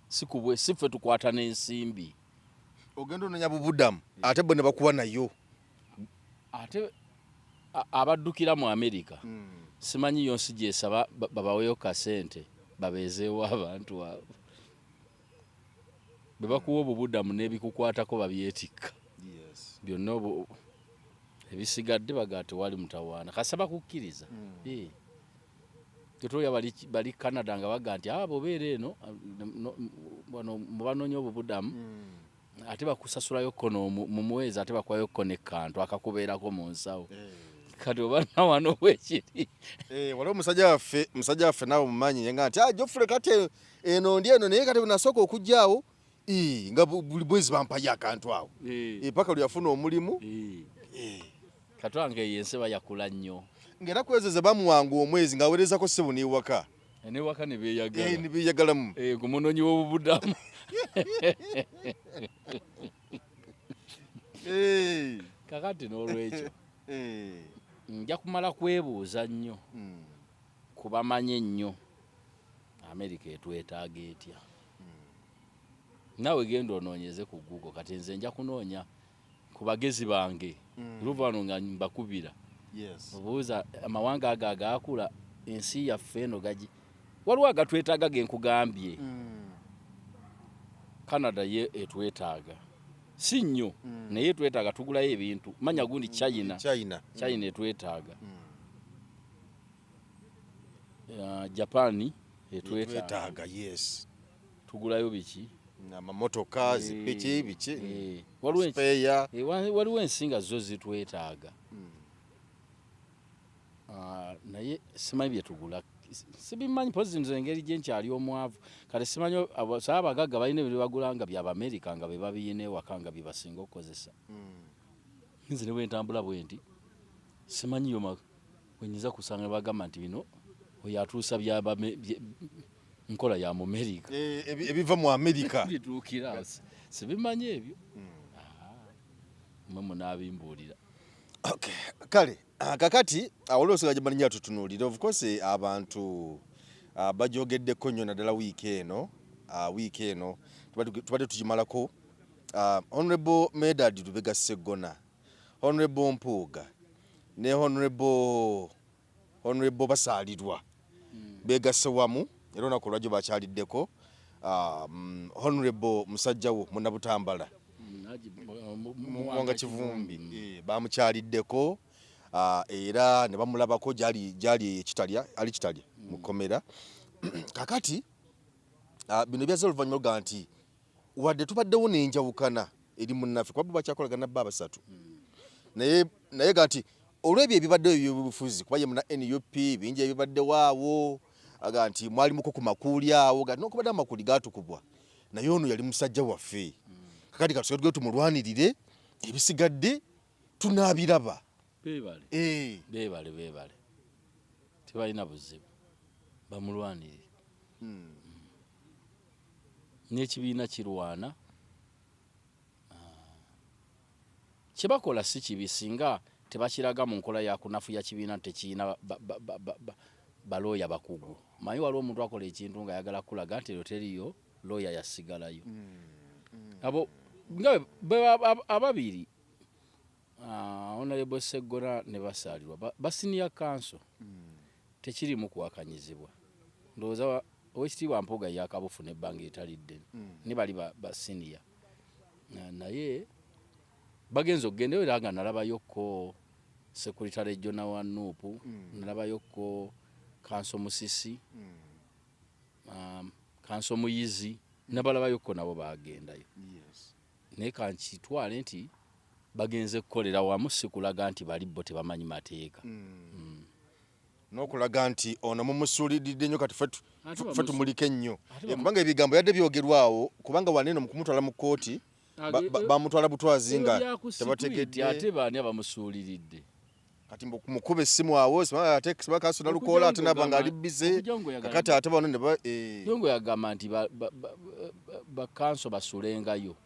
si ffe tukwata n'ensimbi. Ogenda onoonya bubudamu ate bo ne bakuwa nayo. Ate abaddukira mu America simanyi yonsi gyesaba babaweyo kasente babeezeewo abantu abo. Bwe bakuwa obubudamu n'ebikukwatako babyetikka. Byonna ebisigadde bagaa tewali mutawaana kasaba kukkiriza. Tetulya bali Canada nga bagaa nti abo beera eno wano mubanoonya obubudamu ate bakusasulayo kono mu mwezi ate bakuwayo kone kantu akakubeerako mu nsawo. Kati oba nawano bwekiri. Waliwo musajja waffe naawe mumanyi yenga nti Geoffrey kati eno ndi eno naye kati nasooka okujjaawo nga buli mwezi bampayo akantu awo paka luyafuna omulimu. Kati wange yense bayakula nnyo. Ngera kwezeze bamuwanga omwezi ng'aweerezako ssebo n'ewaka. N'ewaka ne beeyagala. Ne beeyagalamu. Ku munoonyi w'obubudamu. Kakati n'olwekyo nja kumala kwebuuza nnyo kubamanye nnyo America etwetaaga etya. Naawe genda onoonyeze ku Google kati nze nja kunoonya ku bagezi bange luva wano nga mbakubira. Obuuza amawanga ago agaakula ensi yaffe eno gagi waliwo agatwetaaga genkugambye. Canada ye etwetaaga si nnyo naye etwetaaga tugulayo ebintu manya gundi China etwetaaga. Japani etwetaaga tugulayo biki amamotoka zipiki biki waliwo ensinga zo zitwetaaga. Naye simanyi bye tugula sibimanyi pozi nze engeri gye nkyali omwavu kale simanyi abagagga balina ebyo bagula nga by'Amerika nga be babiyina ewaka nga bye basinga okukozesa. Nze ne bwentambula bwe nti simanyi yoma wenyinza kusanga bagamba nti bino oyo atuusa nkola ya mu Amerika ebiva mu Amerika bituukira sibimanyi ebyo. Mwe munaabimbuulira. Kale kakati awoloosinga gye baninya tutunuulira of course abantu bajogeddeko nnyo naddala wiiki eno tubadde tugimalako Honorable Medard Lubega Sseggona, Honorable Mpuuga ne Honorable Basaalirwa beegasse wamu era olunaku lwajjo bakyaliddeko Honorable Musajjawo Munnabutambala Muwanga Kivumbi bamukyaliddeko era ne bamulabako gyali ekitalya ali kitalya mu kkomera. Kakati bino byaze oluvannyuma luga nti wadde tubaddewo n'enjawukana eri munnaffe kuba bakyakolagana bba basatu naye ga nti olw'ebyo ebibaddeyo ebyobufuzi kuba ye muna NUP bingi ebibaddewo awo aga nti mwalimuko ku makuuli awo ga nokubadde amakuuli gatukubwa naye ono yali musajja waffe. Kakati katusooke tumulwanirire ebisigadde tunaabiraba. Beebale tebalina buzibu bamulwanirire. N'ekibiina kirwana kyebakola si kibi singa tebakiraga mu nkola ya kunafu ya kibiina tekiyina balooya bakugu manyi waliwo omuntu akola ekintu nga ayagala kulaga nti eryo teriyo looya yasigalayo abo nga ababiri Honorable Seggona ne basaalirwa basiniya kanso tekirimu kuwakanyizibwa ndowooza owekitiibwa Mpuuga yakabufuna ebbanga etalidde ne bali basiniya naye bagenza okugenda era nga nalabayokko Secretary General wa Nuupu nalabayokko Kanso Musisi Kanso Muyizi nabalabayokko nabo bagendayo naye kankitwale nti bagenze kukolera wamu sikulaga nti bali bo tebamanyi mateeka n'okulaga nti ono mumusuuliridde nnyo kati ffe tumulike nnyo kubanga ebigambo yadde byogerwawo kubanga waneno mukumutwala mu kkooti bamutwala butwazi nga tebategedde ate baani abamusuuliridde kati mukube essimu awo ate bakasona lukoola ate nabanga ali bize kakati ate bano ne Jongo yagamba nti bakanso basulengayo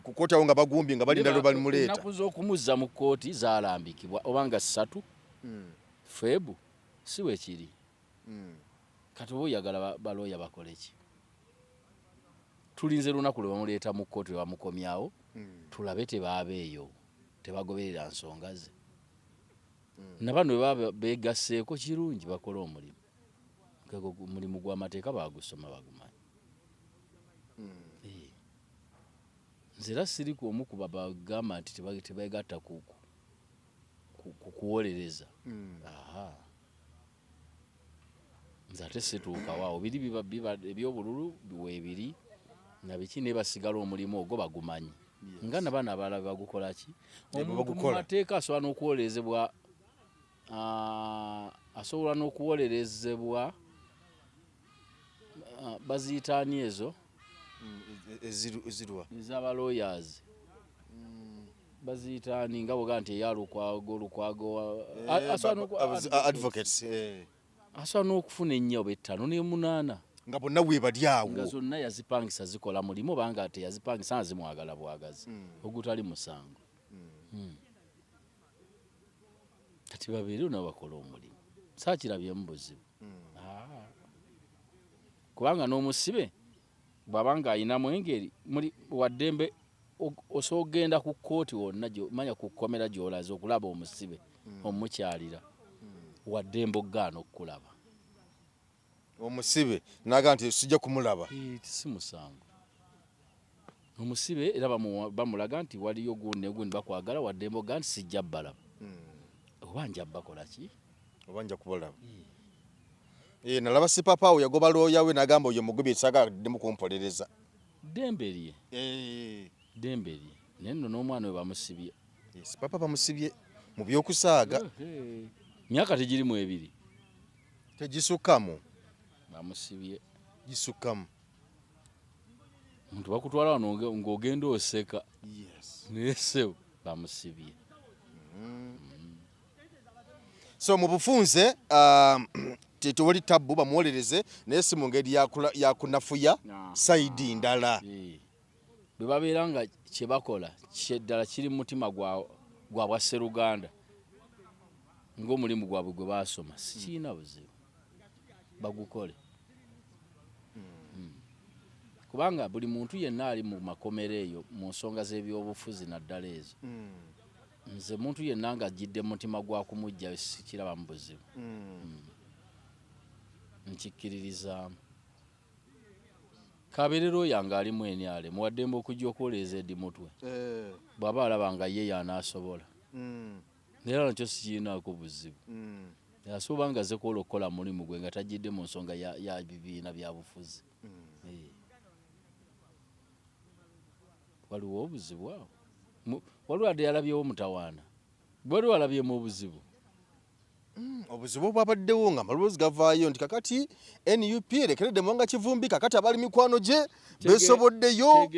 ku kkooti awo nga bagumbye nga bali ndalo balimuleeta ennaku z'okumuzza mu kkooti zaalambikibwa obanga 3 Febu si we kiri kati oba oyagala balooya bakole ki tulinze lunaku lwe bamuleeta mu kkooti lwe bamukomyawo tulabe tebaabeeyo tebagoberera nsonga ze nabano bwe baba beegasseeko kirungi bakole omulimu omulimu gw'amateeka bagusoma bagumanyi nze era siriku omu ku bagamba nti tebeegatta kuwolereza nze ate situukawaawo biri biba ebyobululu weebiri na biki ne basigala omulimu ogwo bagumanyi nga nabaana abalala bagukola ki omuntu mu mateeka asobola n'okuwolerezebwa asobola n'okuwolerezebwa baziyitaani ezo ezirwa ez'abalawyers baziyitaani nga bwoga nti eyalukwago advocates asobola n'okufuna 4 oba 5 ne 8 nga bonna weebali awo nga zonna yazipangisa zikola mulimu obanga teyazipangisa nga zimwagala bwagazi ogutali musango kati babeerewo nabo bakola omulimu saakirabyemu buzibu kubanga n'omusibe bw'abanga ayinamu engeri waddembe osobola okugenda ku kkooti wonna manya ku kkomera gy'olaze okulaba omusibe omukyalira waddembe ogaana okukulaba omusibe naga nti sijja kumulaba si musango omusibe era bamulaga nti waliyo gundi negundi bakwagala waddembe ogaa nti sijja balaba oba nja bakola ki oba nja kubalaba nalaba sipapa awo yagoba looya we nagamba oyo mugobi esagala ddemu kumpolereza dembe lye naye nno n'omwana we bamusibye sipapa bamusibye mu byokusaaga myaka tegirimu 2 tegisukkamu bamusibye gisukkamu omuntu bakutwala wano ng'ogenda oseka naye sewo bamusibye so mu bufunze tewali tabbu bamuwolereze naye si mu ngeri yakunafuya sayidi ndala bwe babeera nga kye bakola kyeddala kiri mu mutima gwa bwa Sseruganda ng'omulimu gwabwe gwe baasoma sikiina buzibu bagukole kubanga buli muntu yenna ali mu makomero eyo mu nsonga z'ebyobufuzi naddala ezo nze muntu yenna nga ajjidde mutima gwa kumujja sikiraba mu buzibu nkikkiririzaamu kabeerero yange alimu enyale muwaddembe okujja okwoleza eddi mutwe bw'aba alaba nga ye yanaasobola era nakyo sikirinaako buzibu asobola nga zekola okukola mulimu gwe nga tajjidde mu nsonga ya bibiina bya bufuzi waliwo obuzibu awo waliwo adde yalabyewo mutawaana bwali walabyemu obuzibu obuzibu bwabaddewo nga amaloboozi gavaayo nti kakati NUP erekeredde Mwanga Kivumbi kakati abali mikwano gye besoboddeyo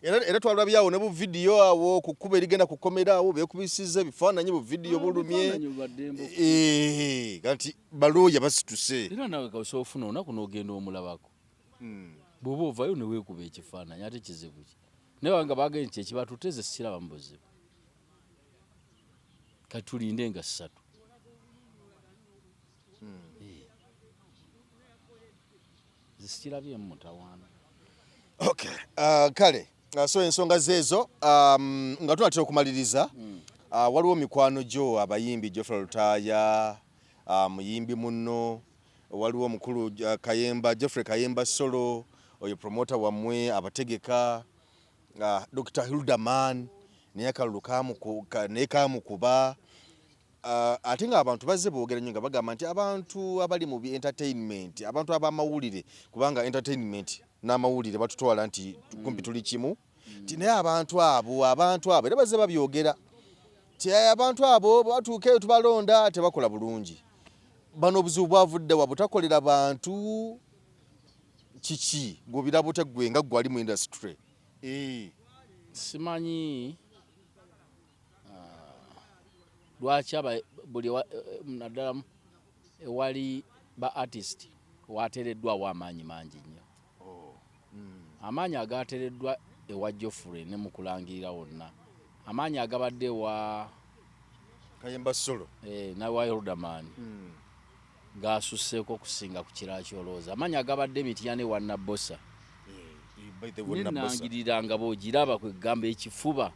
era twalabyawo ne bu vidiyo awo ku kkuba erigenda kukomera awo beekubisiza ebifaananyi bu vidiyo bulumye kati balooya basituse era nawe kasobola ofuna olunaku n'ogenda omulabako bw'oba ovaayo ne weekuba ekifaananyi ate kizibu ki naye wanga bagenze nti ekibatuteze sikiraba mu buzibu kati tulinde nga 3 zisikirabye mu mutawaana. Okay. Kale so ensonga zeezo nga tunatera okumaliriza waliwo mikwano gyo abayimbi Geoffrey Lutaaya muyimbi muno waliwo mukulu Kayemba Geoffrey Kayemba Solo oyo promoter wamwe abategeka Dr. Hildaman naye kamukuba ate nga abantu bazze boogera nnyo nga bagamba nti abantu abali mu entertainment abantu ab'amawulire kubanga entertainment n'amawulire batutwala nti kumpi tuli kimu nti naye abantu abo era bazze babyogera ti abantu abo batuuka eyo tubalonda tebakola bulungi. Bano obuzibu bwavudde wa butakolera bantu kiki gw'obirabute gwe nga gwali mu industry? Simanyi lwaki buli naddala ewali ba artist wateereddwawo amaanyi mangi nnyo. Amaanyi agateereddwa ewa Geoffrey ne mu kulangirira wonna, amaanyi agabadde ewa Kayemba Solo nawa Hildaman gasusseeko okusinga ku kirala kyolooza. Amaanyi agabadde Mityane wa Nabbosa nenangirira nga boogiraba kwegamba ekifuba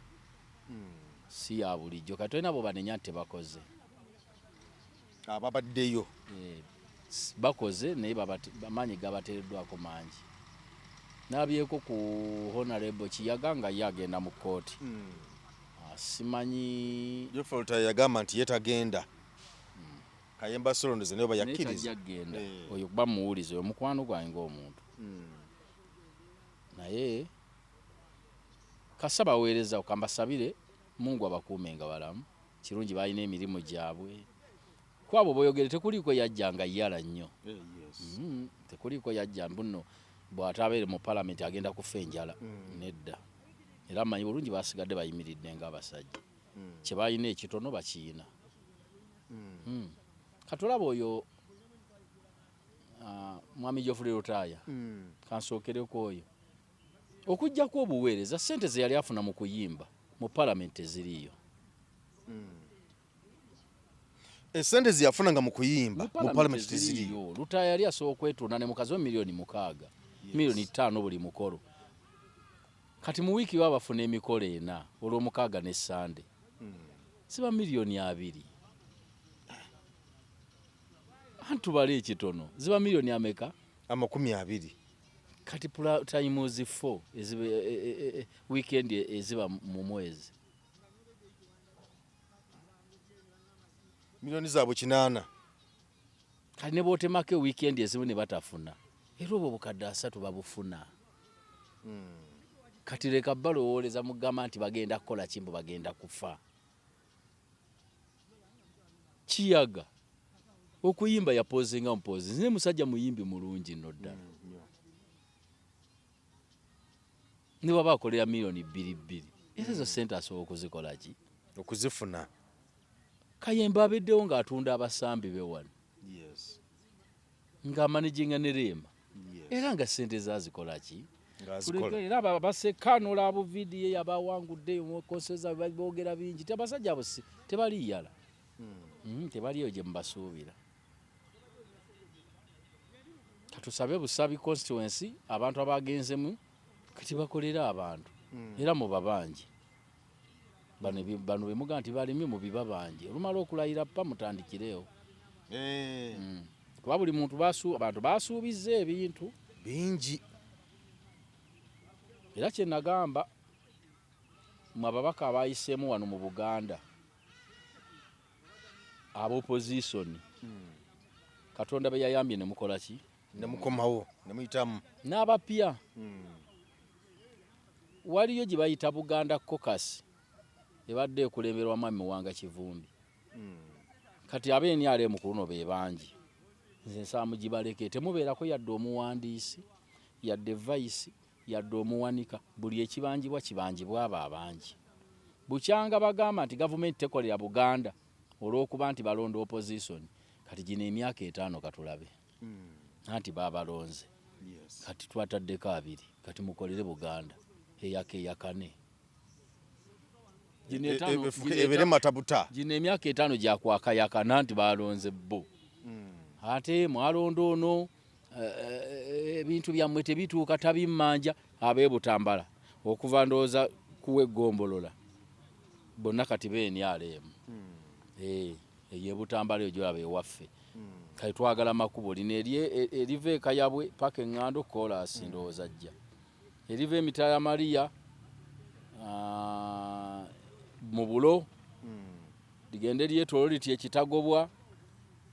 si ya bulijjo kati nabo banenya tebakoze ababaddeyo bakoze naye amaanyi gabateereddwako mangi. Nabyeko ku Honorable Kiyaga nga ye agenda mu kooti. Simanyi Geoffrey Lutaaya yagamba nti yetagenda. Kayemba Solo ndoze naye bayakkiriza oyo kuba muwulize oyo mukwano gwange ng'omuntu naye kasaba weereza okambasabire Mungu abakuume nga balamu kirungi balina emirimu gyabwe kwabo boyogere tekuliko yajja nga yala nnyo tekuliko yajja mbuno bw'atabeere mu parliament agenda kufa enjala nedda era manyi bulungi basigadde bayimiridde ng'abasajja kye balina ekitono bakiina katulaba oyo mwami Geoffrey Lutaaya kansookereko oyo okujjako obuweereza ssente ze yali afuna mu kuyimba mu parliament eziriyo. Esente ze yafunanga mu kuyimba mu parliament eziriyo. Lutaaya yali asobola okwetunda ne mukazi wa milioni 6 milioni 5 buli mukolo. Kati mu wiiki babafuna emikolo 4 olw'omukaaga ne Sande siba milioni 2 antu bali ekitono ziba milioni ameka 20. Kati times 4 ezibe weekend eziba mu mwezi milioni zaabwe 8. kati ne bootemako weekend ezimu ne batafuna era obwo bukadde 3 babufuna. Kati leka balowooleza mugamba nti bagenda kukola kimbo bagenda kufa. Kiyaga okuyimba yapozinga mpozi ne musajja muyimbi mulungi nno ddala ne baba akolera milioni 2 ezo sente asobola okuzikola ki okuzifuna. Kayemba abeddewo ng'atunda abasambi be wano ng'amaniginga ne Rema era nga sente zazikola ki era basekanola abo vidiyo yabawangudde konseza boogera bingi abasajja abo tebali yala tebaliyo gye mubasuubira. Katusabe Busabi constituency abantu abagenzemu kati bakolera abantu era mu babanji bano bemuga nti balimi mu biba bangi olumala okulayira pa mutandikirewo kuba buli muntu abantu basuubiza ebintu bingi era kye nagamba mu ababaka abayiseemu wano mu Buganda ab'opposition Katonda be yayambye ne mukola ki ne mukomawo ne muyitamu n'abapya waliyo gye bayita Buganda Caucus ebadde ekulemberwa Mwami Wanga Kivumbi kati abeeni ale mu kuno be bangi nze nsaamu gibaleke temubeerako yadde omuwandiisi yadde vice yadde omuwanika buli ekibanjibwa kibanjibwa abo abangi bukyanga bagamba nti gavumenti tekolera Buganda olw'okuba nti balonda opposition kati gino emyaka 5 katulabe anti babalonze kati twataddeko 2 kati mukolere Buganda eyakane ebere matabuta gino emyaka 5 gyakwakayakana nti balonze bo ate mwalonda ono ebintu byammwe tebituuka tabimmanja ab'ebutambala okuva ndowooza kuwa eggombolola bonna kati b'NRM ey'ebutambala eyo gyolaba ewaffe kati twagala makubo lino eriva ekayabwe paka eŋŋando koolaasi ndowooza ajja eriva emitala Mariya mu bulo ligende lyetolo liti ekitagobwa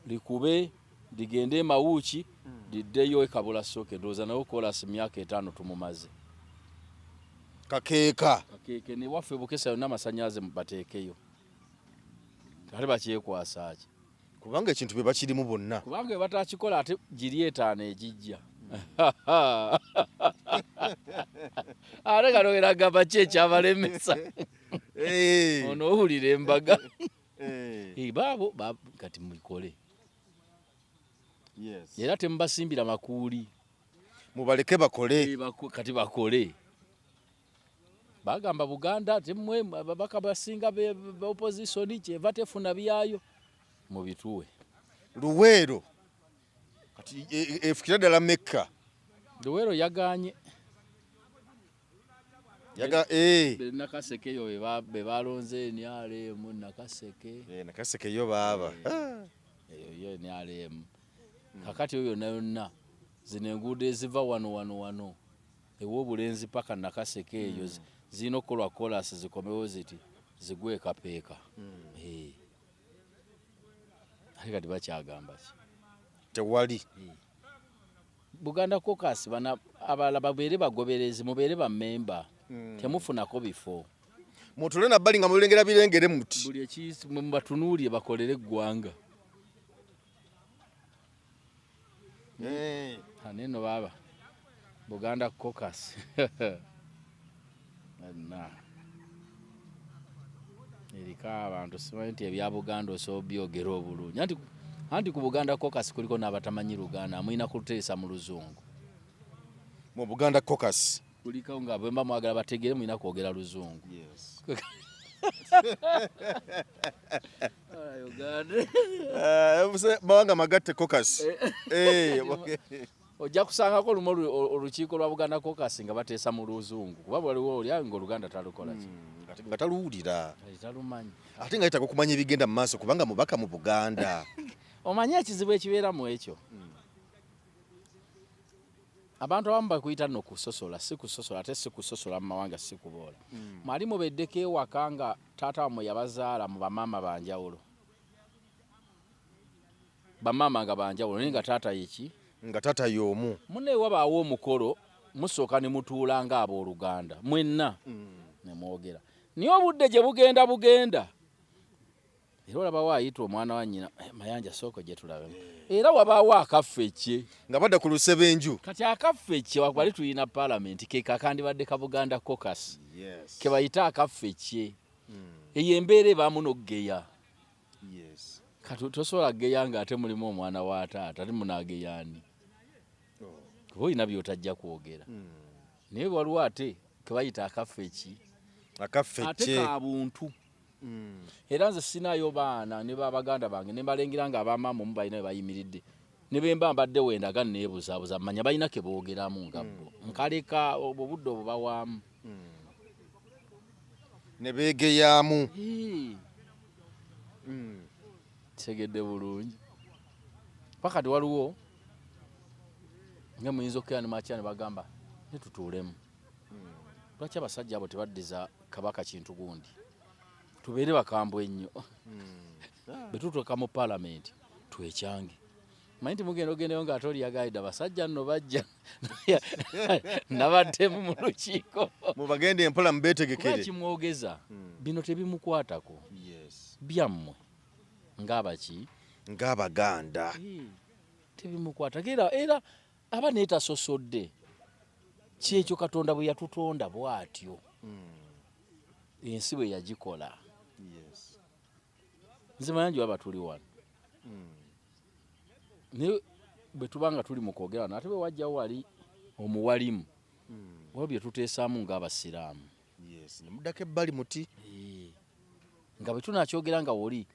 likube ligende Mawuuki liddeyo ekabula soke ndowooza nawo koolaasi myaka 5 tumumaze kakeeka ne waffe Bukesa yonna amasannyalaze bateekeyo ate bakyekwasa ki kubanga ekintu bye bakirimu bonna kubanga bwe batakikola ate giri 5 egijja ate kalogera gamba ki ekyabalemesa ono owulira embaga baabo kati mubikole era temubasimbira makuuli mubaleke bakole kati bakole bagamba Buganda temwe babaka basinga be opposition kyeva tefuna byayo mubituwe Luweero kati efukira ddala Mekka Luweero yaganye Nakaseke yo be balonze NRM Nakaseke yo baba eyo NRM kakati oyo yonna zino enguudo eziva wano ewo obulenzi paka Nakaseke eyo zino kolwa koolaasi zikomewo ziti zigwe kapeeka kati bakyagamba ki tewali Buganda Caucus bana abalala babeere bagoberezi mubeere bammemba temufunako bifo mutule nabbali nga mulengera birengere muti buli ekisi mubatunuulye bakolere eggwanga aneno baba Buganda Caucus erika abantu simanyi nti ebya Buganda osobola byogera obulungi anti ku Buganda Caucus kuliko n'abatamanyi Luganda amulina kuteesa mu Luzungu mu Buganda Caucus kuliko nga bwe mba mwagala bategere mulina kwogera Luzungu bawanga magatte Caucus ojja kusangako lumu olukiiko lwa Buganda Caucus nga bateesa mu Luzungu kuba waliwo olya nga Oluganda talukola ki nga taluwulira talumanyi ate nga yetaaga okumanya ebigenda mu maaso kubanga mubaka mu Buganda omanye ekizibu ekibeera mu ekyo abantu abamu bakuyita nno kusosola si kusosola ate si kusosola mu mawanga si kuboola mwali mubeddeko ewaka nga taata wammwe yabazaala mu bamaama banjawulo bamaama nga banjawulo naye nga taata yeki nga taata y'omu munne wabaawo omukolo musooka ne mutuula nga abooluganda mwenna ne mwogera naye obudde gye bugenda era olabawo ayita omwana wa nnyina Mayanja sooka gye tulabe era wabaawo akaffekye nga badda ku lusebenju kati akaffekye wali tulina paalamenti ke kakandibadde ka Buganda Caucus ke bayita akaffekye eyo embeera ebaamu n'oggeya kati tosobola geya nga ate mulimu omwana wa taata ate munageyani kuba olina byotajja kwogera naye waliwo ate ke bayita akaffekye ate ka buntu era nze sinayo baana ne babaganda bange ne mbalengera nga abamaama omu balina bayimiridde ne bemba mbadde wendaga neebuzaabuza manya balina ke boogeramu nga bo nkaleka obudde obwo bawaamu ne beegeyaamu tegedde bulungi pakati waliwo nga muyinza okukera ne makya ne bagamba netutuulemu lwaki abasajja abo tebaddiza kabaka kintu gundi tubeere bakambwe ennyo bwe tutuuka mu paalamenti twekyange manyi nti mugenda ogendeyo ng'ate oliyagaidde abasajja nno bajja nabaddemu mu lukiiko mubagende empola mubeetegekere kuba kimwogeza bino tebimukwatako byammwe ng'abaki ng'Abaganda tebimukwatako era aba neetasosodde kyekyo Katonda bwe yatutonda bw'atyo ensi bwe yagikola nze Mayanja baba tuli wano naye bwe tuba nga tuli mu kwogera wano ate bwe wajjawo wali omuwalimu waliwo bye tuteesaamu ng'Abasiraamu nemuddako ebbali muti nga bwe tunakyogera nga woli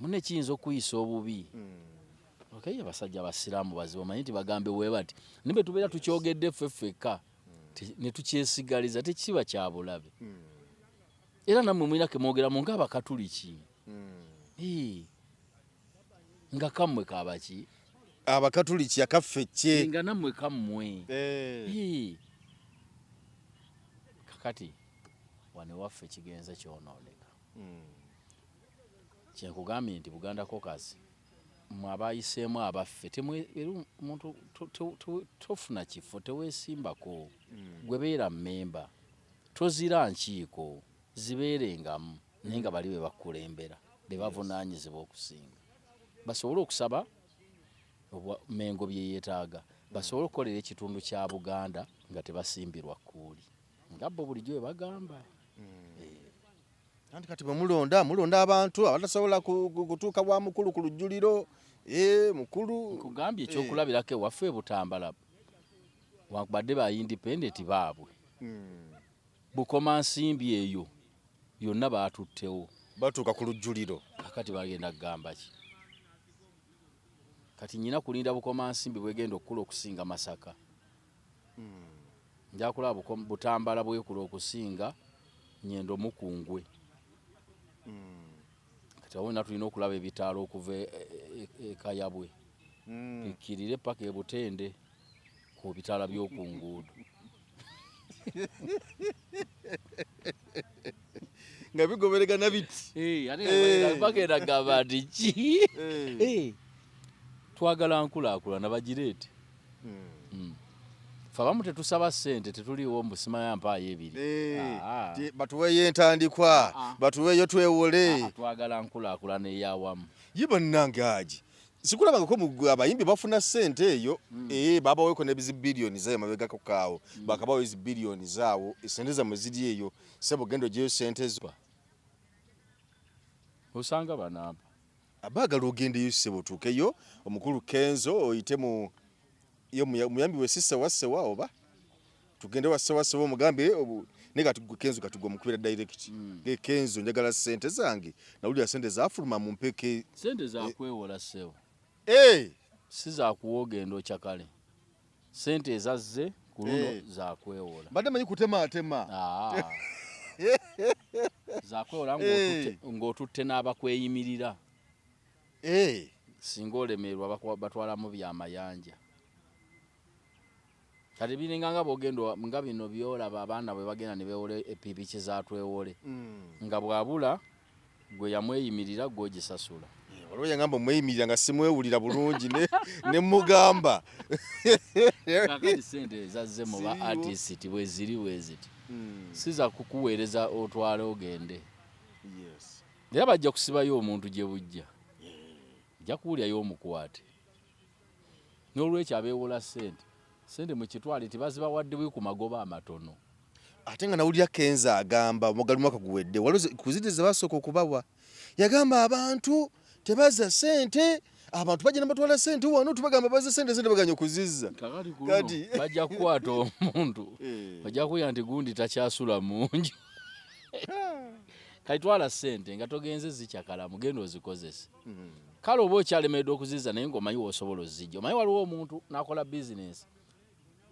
munne kiyinza okuyisa obubi kaye basajja basiramu bazibu manyi bagambe we bati nimbe tubeera tukyogedde ffeka ne tukyesigaliza tekiba kya bulabe era namwe mwina kemwogera mu ngaba katuliki nga kamwe kabaki abakatuliki akaffecce nga namwe kamwe kakati wane waffe kigenze kyonooneka kyenkugambye nti Buganda Caucus mwabayiseemu abaffe omuntu tofuna kifo teweesimbako gwe beera mmemba tozira nkiiko zibeerengamu naye nga bali be bakulembera be bavunaanyizibwa okusinga basobole okusaba Mengo bye yeetaaga basobole okukolera ekitundu kya Buganda nga tebasimbirwa kuuli nga bo bulijjo bagamba anti kati bwe mulonda abantu abatasobola kutuuka bwa mukulu ku lujjuliro mukulu nkugambye ekyokulabirako ewaffe Butambala wakubadde ba independent baabwe Bukoma Nsimbi eyo yonna baatuttewo batuuka ku lujjuliro kakati bagenda kugamba ki kati nyina kulinda Bukoma Nsimbi bwegenda okukula okusinga Masaka njakulaba Butambala bwekula okusinga Nyendo Mukungwe kati awona tulina okulaba ebitaalo okuva ekayabwe ikirire paka ebutende ku bitaala by'oku nguudo nga bigoberegana biti ate bagenda gamba nti ki twagala nkulaakulana bagireete fe abamu tetusaba ssente tetuliiwo mbusimaya mpaayo ebiri batuweeyo entandikwa batuweeyo twewole twagala nkulaakulana ey'awamu ye bannange agi sikulabangako abayimbi bafuna ssente eyo babaweko n'ebizibiliyoni zayo mabegako kaawo bakabawo ezibiliyoni zaawo essente zammwe ziri eyo sebo genda ogyeyo ssente zo osanga banamba abaagala ogendeyo sebo otuukeyo omukulu Kenzo oyite mu muyambi we sissewa oba tugende wassewa omugambe naye kati Kenzo kati gwe mukubira direct Kenzo njagala ssente zange nawulira ssente zafuluma mu mpeke ssente zakwewola ssebo si zakuwogenda okyakale ssente ezazze ku luno zakwewola badde manyi kutematema zakwewola ng'otutte n'abakweyimirira singa olemerwa batwalamu byamayanja kati biringa nga bwogenda nga bino byolaba abaana bwe bagenda ne beewola epipiki zatwewole nga bwabula gwe yamweyimirira gwogisasula waliwo yangamba omweyimirira nga simwewulira bulungi ne mugamba kakati ssente ezazze mu ba artist bweziri siza kukuweereza otwale ogende era bajja kusibayo omuntu gye bujja jja kuwulyayo omukwate n'olwekyo abeewola ssente mu kitwale tebazibawadde ku magoba amatono ate nga nawulira Kenzo agamba omugali mwaka guwedde waliwo kuzite ze basooka okubawa yagamba abantu tebaza ssente abantu bagenda batwala ssente wano tubagamba baza ssente baganya okuzizza kati bajja kukwata omuntu bajja kuya nti gundi takyasula munju kati twala ssente nga togenze zikyakala mugenda ozikozese kale oba okyalemeddwe okuzizza naye ng'omanyi woosobola ozijja omanyi waliwo omuntu n'akola bizinesi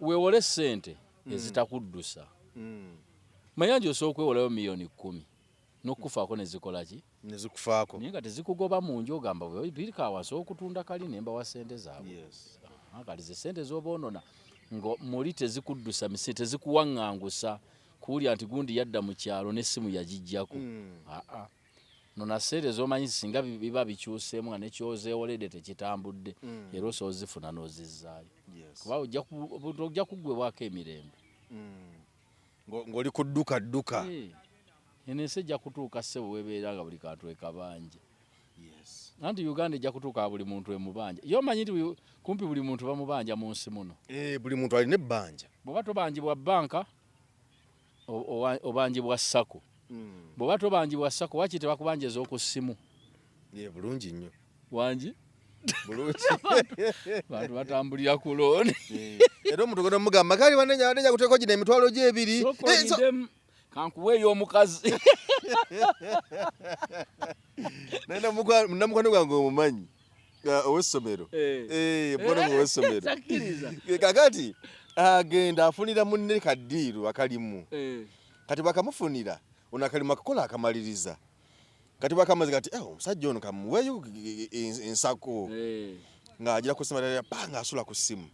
weewole ssente ezitakuddusa manya nti osobola okwewolayo miliyoni 10 n'okufaako ne zikola ki nezikufaako naye nga tezikugoba mu nju ogamba birika awansi okutunda kali nemba wa ssente zaabwe kati ze ssente z'oba onona nga muli tezikuddusa misi tezikuwaŋŋangusa kuwulira nti gundi yadda mu kyalo n'essimu yagijjako nona ssente z'omanyi singa biba bikyuseemu nga nekyozeewoledde tekitambudde era osobola ozifuna n'ozizzaayo kuba ojja kuggwebwako emirembe ng'oli ku dduka eno ensi ejja kutuuka ssebo weebeera nga buli kantu ekabanja anti Uganda ejja kutuuka buli muntu emubanja yo omanyi nti kumpi buli muntu bamubanja mu nsi muno buli muntu alina ebbanja bw'oba tobanjibwa banka obanjibwa sako bw'oba tobanjibwa sako waki tebakubanja ez'oku ssimu bulungi nnyo wangi bulungi bantu batambulira ku looni era omuntu gona mugamba kali banenya kuteeko gino emitwalo gy'ebiri kankuweeyo omukazi namukwano gwange omumanyi ow'essomero Eh. mbona ow'essomero Zakiriza. kakati agenda afunira munne kaddiiru akalimu kati bakamufunira ono akalimu akakola akamaliriza kati bakamaze kati omusajja ono kamuweeyo ensako ng'agira ku simu panga asula ku simu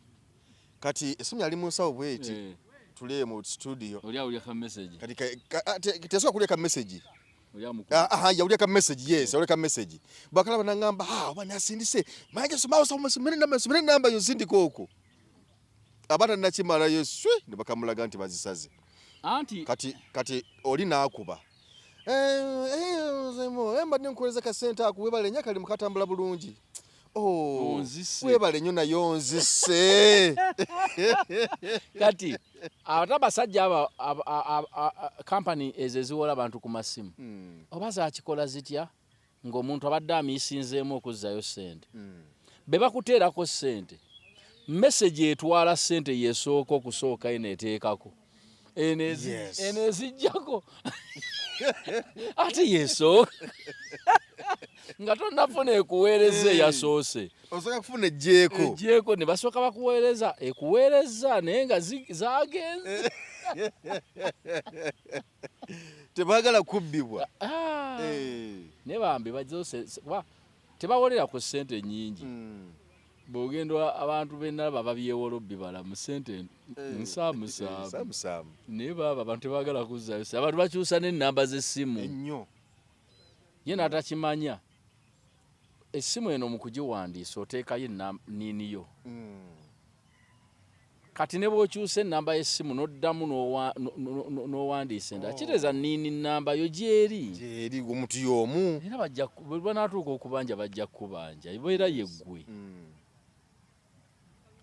kati esimu yali mu nsawo bweti tule mu studio Oli ka message. kati tesoka kulya ka message yawulya ka message yes yawulya ka message bakalaba nangamba wani asindise manje somawo somere namba yo sindiko okwo abata nakimalayo swi ne bakamulaga nti bazisaze Anti kati oli naakuba mbadde nkukoleza ka sente ako webale nnyo kali mukatambula bulungi webale nnyo nayo nzise kati abasajja company ezo eziwola abantu ku masimu oba zakikola zitya ng'omuntu abadde amiisinzeemu okuzzayo sente be bakuteerako sente message etwala sente yesooka okusooka eneeteekako enezijjako ate yesooka nga tonnafuna ekuweereza eyasoose osobola kufuna ejjeeko ne basooka bakuweereza ekuweereza naye nga zagenze tebaagala kubbibwa naye bambi bajjakuba tebawolera ku ssente nnyingi bw'ogenda abantu bennalaba babyewola bibala mu ssente nsaamusaamu naye baba abantu tebaagala kuzzayo abantu bakyusa n'ennamba z'essimu ennyo ye n'atakimanya essimu eno mu kugiwandiisa oteekayo niniyo kati ne bw'okyusa ennamba y'essimu n'oddamu n'owandiisa endala kitegeeza nini nnamba yo gyeri omuntu y'omu era bwe banaatuuka okubanja bajja kukubanja era yeggwe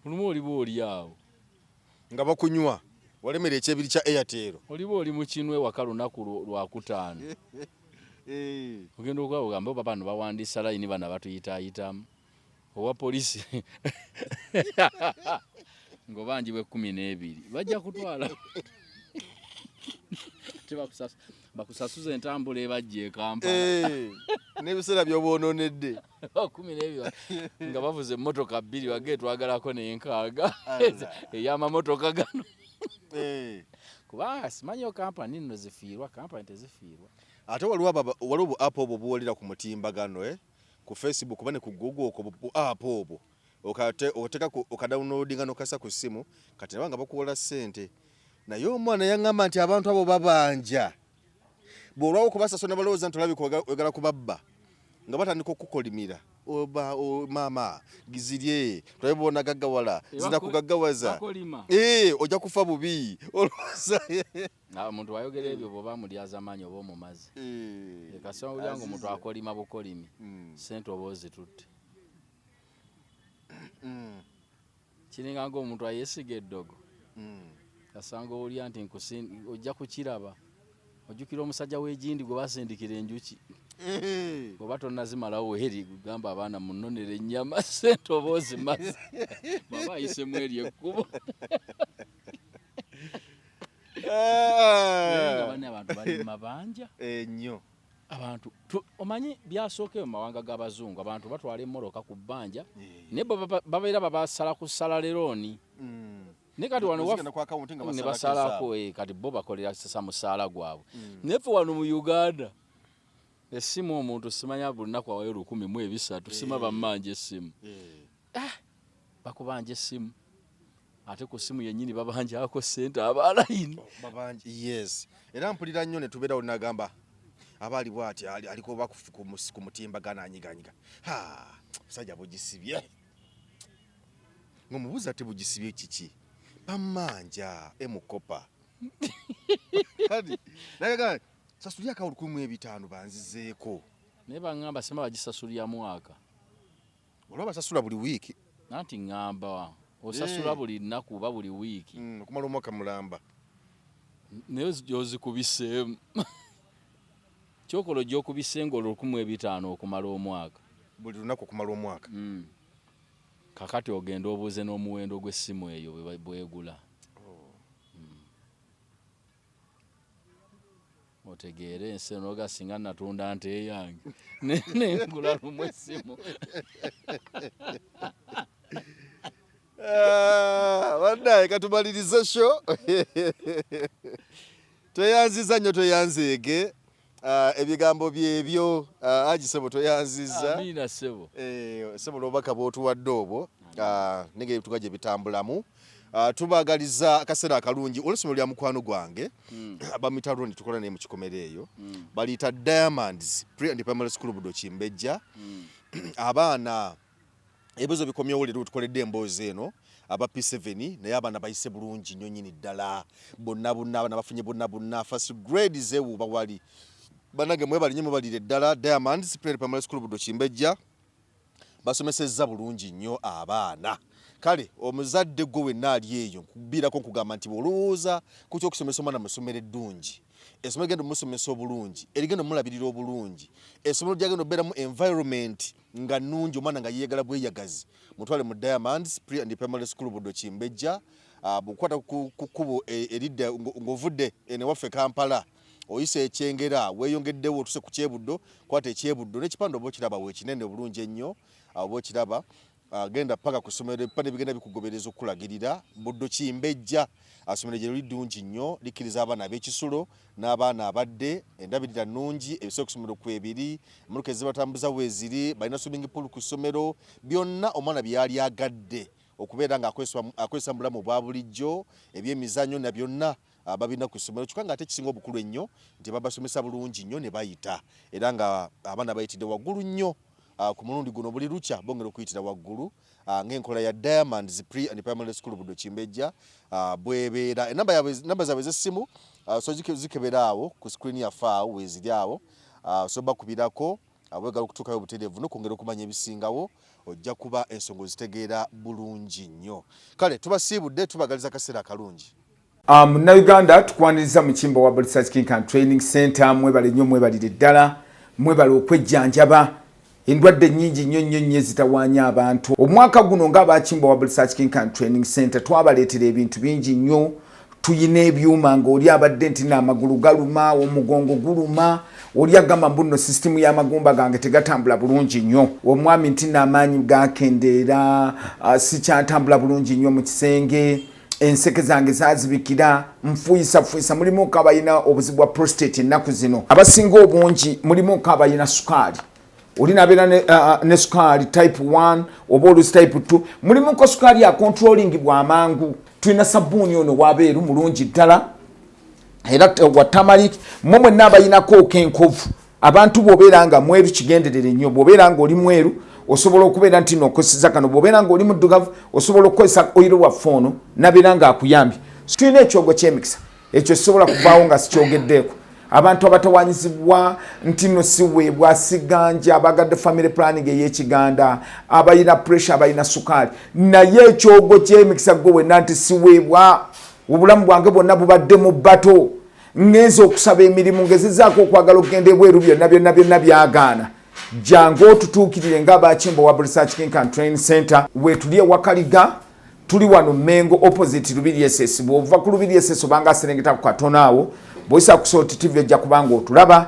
olumu oliba oli awo nga bakunywa walemera ekyebiri kya Airtel oliba oli mu kinwe waka lunaku lwakutaano ogenda okwaba ogamba oba bano bawandiisa layini bano batuyitaayitamu owa polisi ng'obanjibwa 12 bajja kutwala bakusasuza entambula ebajja e Kampala n'ebiseera by'oboononedde 12 nga bavuze emmotoka 2 wage twagalako n'enkaaga ey'amamotoka gano kubanga simanyiyo kampani nno zifiirwa kampani tezifiirwa ate waliwo bu app obwo buwolera ku mutimbagano ku Facebook bane ku Google okwo bu app obwo okateka okadawunloadinga n'okasa ku ssimu kati nabanga bakuwola ssente naye omwana yaŋŋamba nti abantu abo babanja bw'olwawo kubasasona balowooza nti olabika oyagala kubabba nga batandika okukolimira maama gizirye tulabibona gaggawala zinakugaggawaza ojja kufa bubi olwoza omuntu wayogera ebyo bw'oba mulyaza amaanyi oba omumazi kasoma bulya nga omuntu akolima bukolimi sente oba ozitutte kiringa ng'omuntu ayeesiga eddogo kasanga owulya nti ojja kukiraba ojjukira omusajja w'egindi gwe basindikira enjuki oba tonnazimalawo weri gugamba abaana munnonere ennyama sente oba ozimaze baba ayisemu eri ekkubo nga bane abantu bali mabanja ennyo abantu omanyi byasookeyo mu mawanga g'abazungu abantu batwala emmoroka ku bbanja naye babeera babasala ku salalerooni ne kati wano ne basalako kati bo bakolera sasa musaala gwabwe naye ffe wano mu Uganda essimu omuntu simanya buli lunaku awayo 1,300 sima bammanja essimu bakubanja essimu ate ku ssimu yennyini babanjako ssente abalayini yes era mpulira nnyo ne tubeerawo nagamba abaali bwati aliko ku mutimbagano anyiganyiga musajja bugisibye ng'omubuuza ate bugisibye kiki bamanja emukopa kati naye sasulya ka 1500 banzizeeko naye baŋŋamba sima bagisasulya mwaka olwa basasula buli wiiki nanti ŋŋamba osasula buli nnaku oba buli wiiki okumala omwaka mulamba naye gyozikubiseemu kyokola gyokubise nga 1500 okumala omwaka buli lunaku okumala omwaka kakati ogenda obuuze n'omuwendo gw'essimu eyo bwegula otegeere enseno gasinga natunda nte yange nengula lumwe essimu. Bannaye katumalirize sho. Tweyanziza nnyo tweyanzeege. Ebigambo byebyo Haji Ssebo toyanziza. Amina Ssebo. Ssebo n'obubaka bw'otuwadde obwo nengeri tuga gye bitambulamu. Tubagaliza akaseera akalungi olw'essomero lya mukwano gwange abamitaloni tukola naye mu kikomere eyo baliyita Diamonds Pre and Primary School Budo Kimbejja. Abaana ebizo bikomyewo leero tukoledde emboozi eno aba P7 naye abaana bayise bulungi nnyo nnyini ddala bonna abaana bafunye bonna first grade zeewuuba wali banage mwe bali nnyo balire ddala Diamonds Pre and Primary School Budo Kimbejja basomesezza bulungi nnyo abaana. Kale omuzadde gwe wenna ali eyo nkubirako nkugamba nti olowooza ku ky'okusomesa omwana mu ssomero eddungi essomero genda omusomesa obulungi erigenda omulabirira obulungi essomero lyagenda obeeramu environment nga nnungi omwana nga yeeyagala bweyagazi mutwale mu Diamonds Pre and Primary School Budo Kimbejja. Bw'okwata ku kkubo eridda ng'ovudde ewaffe Kampala oyise ekyengera weeyongeddewo otuse ku Kyebuddo kwata Ekyebuddo n'ekipande oba okiraba weekinene bulungi ennyo oba okiraba genda paka ku ssomero ebipande bigenda bikugobereza okulagirira Budo Kimbejja. Assomero gye lidungi nnyo likkiriza abaana ab'ekisulo n'abaana abadde endabirira nnungi ebisobola ku ssomero kwebiri emmotoka ezibatambuza weeziri balina swimming pool ku ssomero byonna omwana byali agadde okubeera nga akozesa mu bulamu obwa bulijjo ebyemizannyo na byonna babina ku ssomero kyokka ng'ate kisinga obukulu ennyo nti babasomesa bulungi nnyo ne bayita era nga abaana bayitidde waggulu nnyo ku mulundi guno buli lukya bongera okuyitira waggulu ng'enkola ya Diamonds Pre and Primary School Budo Kimbejja bwebeera enamba zaabwe z'essimu so zikebera awo ku screen yaffe awo weeziri awo so bakubirako bwegala okutuukayo obutereevu n'okwongera okumanya ebisingawo ojja kuba ensonga ozitegeera bulungi nnyo. Kale tubasiibudde tubagaliza akaseera akalungi. Munnayuganda tukwaniriza mu Kimbo wa Research King and Training Center mwebale nnyo mwebalire ddala mwebale okwejjanjaba endwadde nnyingi nnyo zitawaanya abantu. Omwaka guno ng'abakimbo wa Research King and Training Center twabaleetera ebintu bingi nnyo. Tuyina ebyuma ng'oli abadde nti n'amagulu galuma omugongo guluma oli agamba mbuno system y'amagumba gange tegatambula bulungi nnyo omwami nti n'amaanyi gakendeera sikyatambula bulungi nnyo mu kisenge enseke zange zazibikira nfuyisa mulimu kabayina obuzibu bwa prostate ennaku zino abasinga obungi mulimu kabayina sukaali oli nabeera ne sukaali type 1 oba olusi type 2 mulimu ko sukaali ya controlling bwa mangu. Tulina sabbuuni ono wabeeru mulungi ddala era wa turmeric mmwe n'abayinako kenkovu abantu bw'obeera nga mweru kigenderere nnyo bw'obeera nga oli mweru osobola okubeera nti n'okozesa kano bw'obeera nga oli muddugavu osobola okukozesa oyiro waffe ono nabeera nga akuyambye. Tulina ekyogo ky'emikisa ekyo kisobola kuvaawo nga sikyogeddeeko abantu abatawanyizibwa nti no siweebwa siganja abagadde family planning ey'ekiganda abayina pressure abayina sukaali naye ekyogo ky'emikisa gwe wenna nti siweebwa obulamu bwange bwonna bubadde mu bbato ngenza okusaba emirimu ngezezaako okwagala okugenda ebweru byonna byagaana jangu otutuukirire ng'abakimbo wa Research King and Training Center weetuli ewakaliga tuli wano Mengo opposite Lubiri SS bw'ova ku Lubiri SS obanga aserengeta ku katono awo bw'oyisa ku Salt TV ojja kubanga otulaba